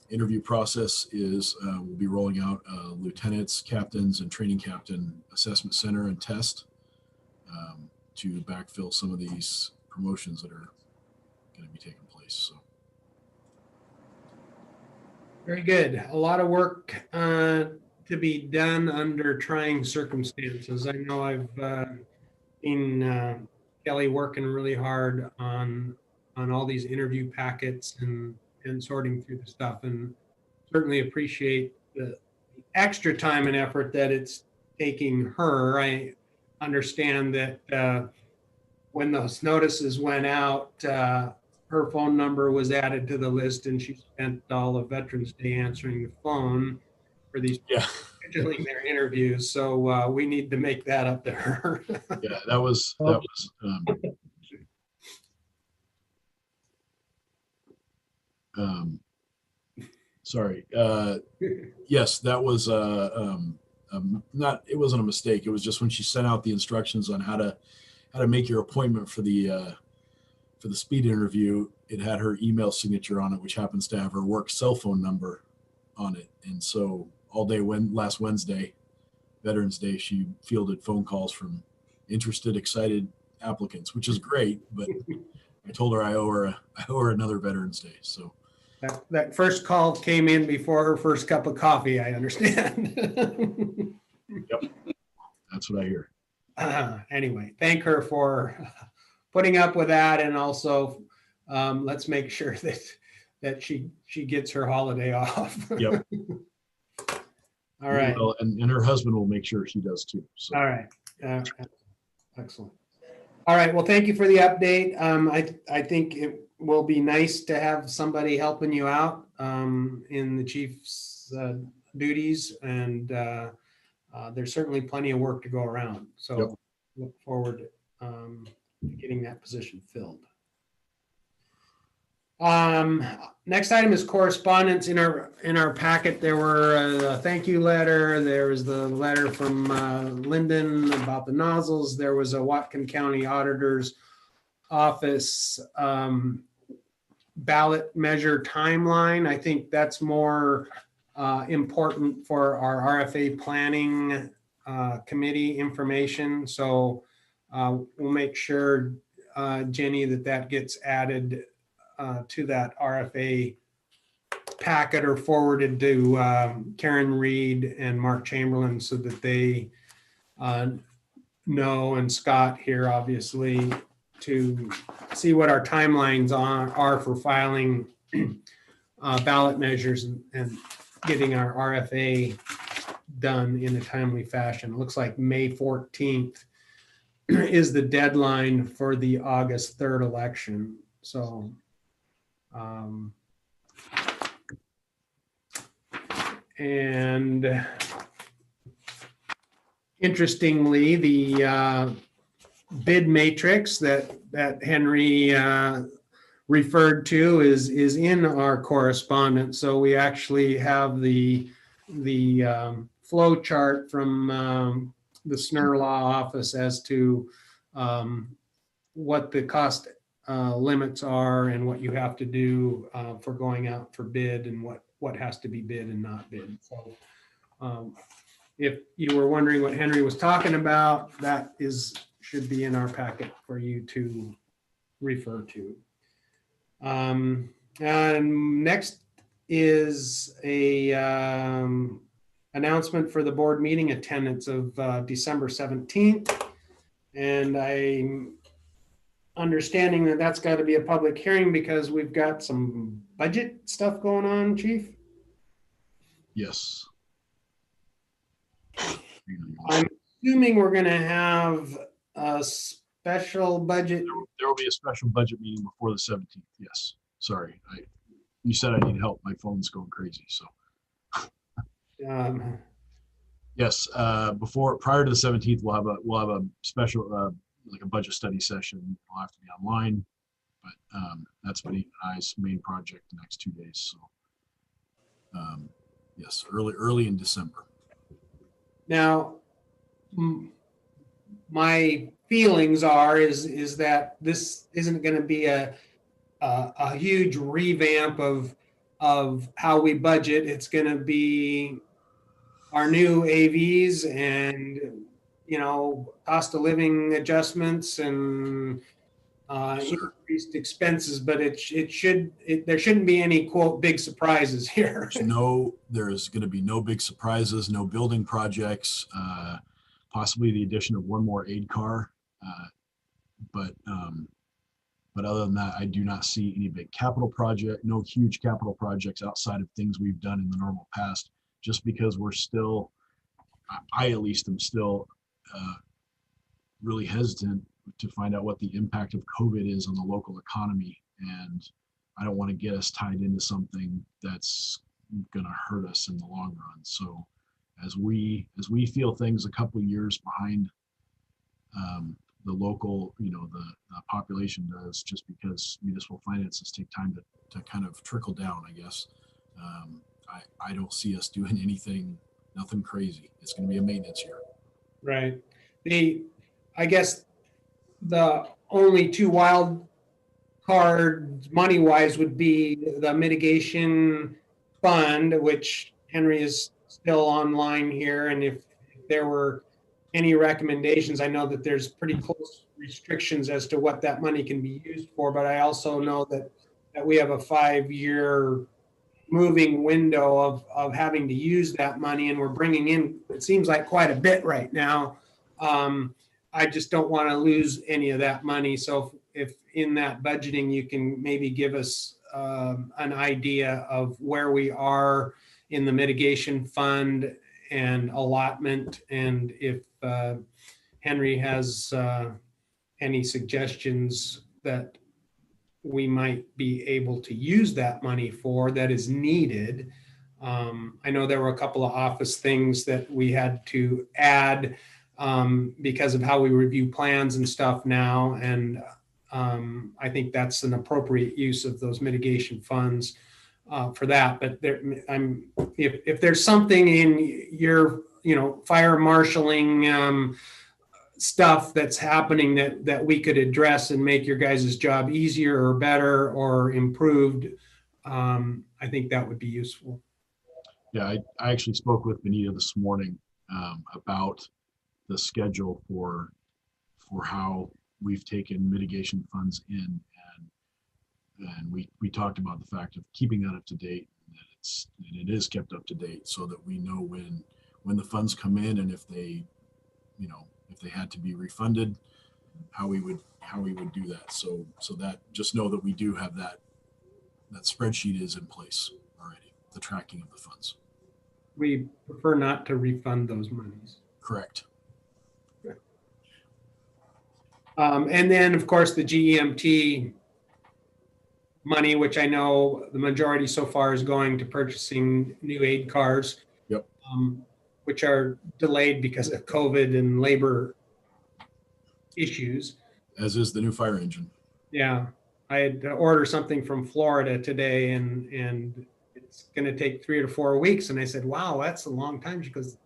interview process, is we'll be rolling out lieutenants, captains, and training captain assessment center and test to backfill some of these promotions that are going to be taking place. So Very good. A lot of work to be done under trying circumstances. I know I've seen Kelly working really hard on all these interview packets and sorting through the stuff, and certainly appreciate the extra time and effort that it's taking her. I understand that when those notices went out, her phone number was added to the list, and she spent all of Veterans Day answering the phone for these scheduling their interviews. So we need to make that up to her. yeah, that was sorry. Yes, that was it wasn't a mistake. It was just when she sent out the instructions on how to make your appointment for the speed interview, it had her email signature on it, which happens to have her work cell phone number on it. And so all day last Wednesday, Veterans Day, she fielded phone calls from interested, excited applicants, which is great. But I told her I owe her another Veterans Day. So that first call came in before her first cup of coffee, I understand. Yep, that's what I hear. Anyway, thank her for putting up with that, and also let's make sure that she gets her holiday off. Yep. All right. Well, and her husband will make sure she does too. So. All right. Excellent. All right. Well, thank you for the update. I think it will be nice to have somebody helping you out in the chief's duties, and there's certainly plenty of work to go around. So look forward to getting that position filled. Next item is correspondence. In our packet, there were a thank you letter. There was the letter from Lyndon about the nozzles. There was a Whatcom County Auditor's Office ballot measure timeline. I think that's more important for our RFA planning committee information. So we'll make sure, Jenny, that gets added to that RFA packet or forwarded to Karen Reed and Mark Chamberlain, so that they know, and Scott here, obviously, to see what our timelines are for filing ballot measures and getting our RFA done in a timely fashion. It looks like May 14th is the deadline for the August 3rd election. So and interestingly, the bid matrix that Henry referred to is in our correspondence. So we actually have the flow chart from the SNR law office as to what the cost limits are and what you have to do for going out for bid and what has to be bid and not bid. So if you were wondering what Henry was talking about, that should be in our packet for you to refer to. And next is a announcement for the board meeting attendance of December 17th. And I'm understanding that that's got to be a public hearing because we've got some budget stuff going on, Chief. Yes. I'm assuming we're going to have a special budget. There will be a special budget meeting before the 17th. Yes. Sorry. You said I need help. My phone's going crazy. So yes, prior to the 17th, we'll have a special like a budget study session. It'll have to be online, but that's Benita and I's main project the next 2 days. So yes, early in December. Now, my feelings is that this isn't going to be a huge revamp of how we budget. It's going to be our new AVs and, cost of living adjustments and increased expenses, but there shouldn't be any quote big surprises here. There's going to be no big surprises, no building projects, possibly the addition of one more aid car. But other than that, I do not see any big no huge capital projects outside of things we've done in the normal past, just because we're still, I at least am still really hesitant to find out what the impact of COVID is on the local economy. And I don't want to get us tied into something that's going to hurt us in the long run. So as we feel things a couple of years behind the local, the population does, just because municipal finances take time to kind of trickle down, I guess. I don't see us doing nothing crazy. It's going to be a maintenance year. Right. I guess the only two wild cards money-wise would be the mitigation fund, which Henry is still online here. And if there were any recommendations, I know that there's pretty close restrictions as to what that money can be used for, but I also know that we have a 5-year moving window of having to use that money, and we're bringing in, it seems like, quite a bit right now. I just don't want to lose any of that money. So if in that budgeting, you can maybe give us an idea of where we are in the mitigation fund and allotment, and if Henry has any suggestions that we might be able to use that money for that is needed. I know there were a couple of office things that we had to add because of how we review plans and stuff now. And I think that's an appropriate use of those mitigation funds for that. But if there's something in your, fire marshaling stuff that's happening that we could address and make your guys' job easier or better or improved, I think that would be useful. Yeah, I actually spoke with Benita this morning about the schedule for how we've taken mitigation funds in, and we talked about the fact of keeping that up to date, and it is kept up to date so that we know when the funds come in, and if they had to be refunded, how we would do that. So that, just know that we do have that spreadsheet is in place already, the tracking of the funds. We prefer not to refund those monies. Correct. And then, of course, the GEMT money, which I know the majority so far is going to purchasing new aid cars. Yep. Which are delayed because of COVID and labor issues. As is the new fire engine. Yeah, I had to order something from Florida today, and it's going to take 3 to 4 weeks. And I said, wow, that's a long time. She goes,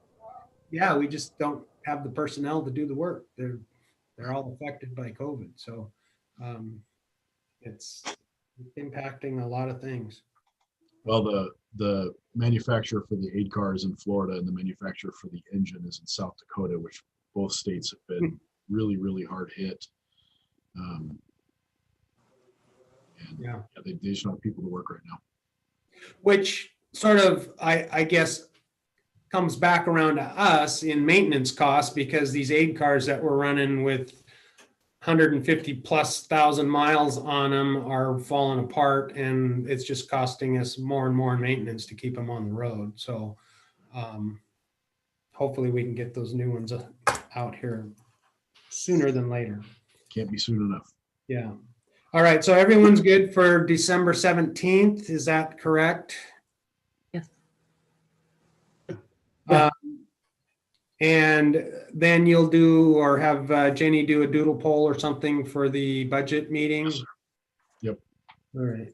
yeah, we just don't have the personnel to do the work. They're all affected by COVID. So it's impacting a lot of things. Well, the manufacturer for the aid car is in Florida, and the manufacturer for the engine is in South Dakota, which both states have been really, really hard hit. And Yeah. they just don't have people to work right now. Which sort of, I guess, comes back around to us in maintenance costs, because these aid cars that we're running with 150,000+ miles on them are falling apart, and it's just costing us more and more in maintenance to keep them on the road. So hopefully we can get those new ones out here sooner than later. Can't be soon enough. Yeah. All right. So everyone's good for December 17th. Is that correct? Yes. And then you'll do, or have Jenny do a doodle poll or something for the budget meeting? Yes, sir. Yep. All right.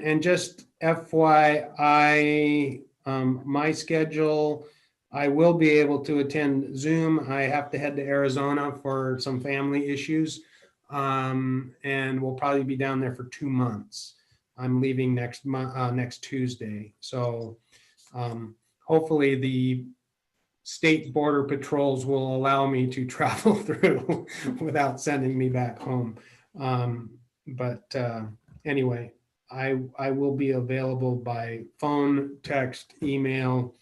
And just FYI, my schedule, I will be able to attend Zoom. I have to head to Arizona for some family issues. And we'll probably be down there for 2 months. I'm leaving next Tuesday. So hopefully the state border patrols will allow me to travel through without sending me back home. But anyway, I will be available by phone, text, email,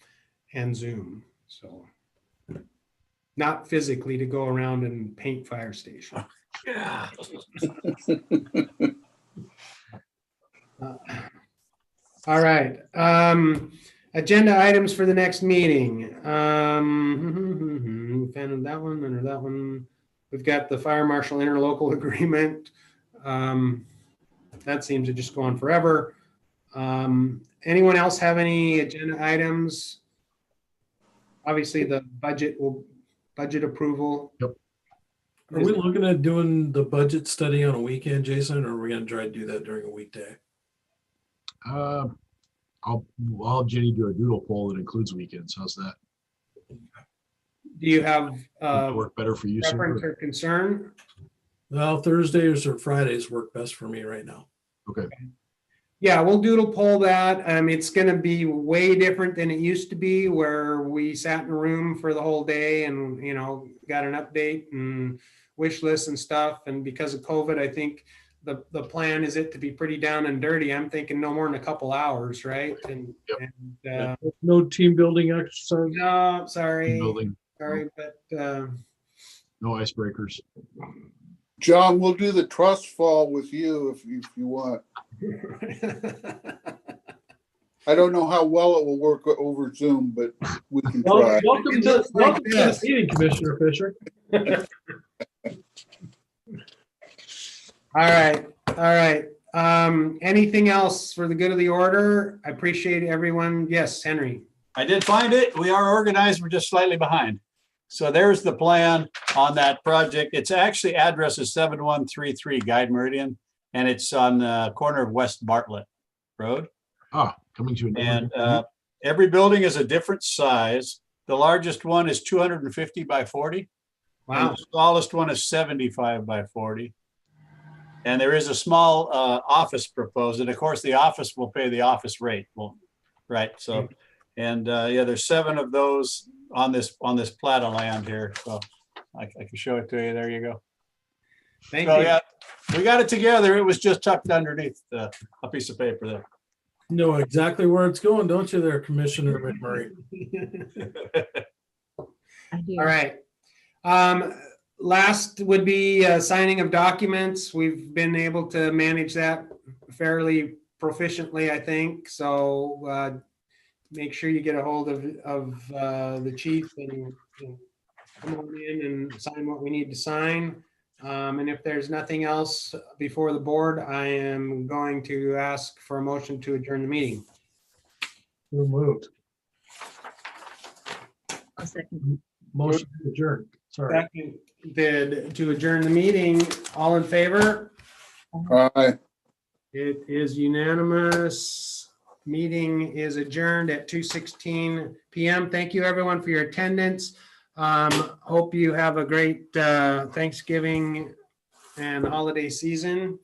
and Zoom. So not physically to go around and paint fire stations. Yeah. All right. Agenda items for the next meeting. Found that one, under that one. We've got the fire marshal interlocal agreement. That seems to just go on forever. Anyone else have any agenda items? Obviously, the budget approval. Yep. Are we looking at doing the budget study on a weekend, Jason, or are we going to try to do that during a weekday? I'll have Jenny do a doodle poll that includes weekends. How's that? Do you have Work better for you, preference sir? or concern? Well, Thursdays or Fridays work best for me right now. Okay. Yeah, we'll doodle poll that. It's going to be way different than it used to be, where we sat in a room for the whole day and, got an update and wish lists and stuff. And because of COVID, I think the plan is it to be pretty down and dirty. I'm thinking no more than a couple hours, right? And, Yep. and No team building exercise. no, sorry, Building, but no icebreakers. John, we'll do the trust fall with you if you want. I don't know how well it will work over Zoom, but we can try. Welcome to the meeting, Commissioner Fisher. All right. Anything else for the good of the order? I appreciate everyone. Yes, Henry. I did find it. We are organized. We're just slightly behind. So there's the plan on that project. It's actually address is 7133 Guide Meridian, and it's on the corner of West Bartlett Road. Coming to an And every building is a different size. The largest one is 250 by 40. Wow. And the smallest one is 75 by 40. And there is a small office proposed. And of course, the office will pay the office rate. Well, right. So, and yeah, there's 7 of those on this plat of land here. So I can show it to you. There you go. Thank So you. yeah, we got it together. It was just tucked underneath a piece of paper there. Know exactly where it's going, don't you there, Commissioner McMurray? I do. All right. Last would be signing of documents. We've been able to manage that fairly proficiently, I think. So make sure you get a hold of the chief and come on in and sign what we need to sign. And if there's nothing else before the board, I am going to ask for a motion to adjourn the meeting. Who moved? A second. Motion to adjourn. Sorry. Seconded to adjourn the meeting. All in favor? Aye. It is unanimous. Meeting is adjourned at 2:16 p.m. Thank you, everyone, for your attendance. Hope you have a great Thanksgiving and holiday season.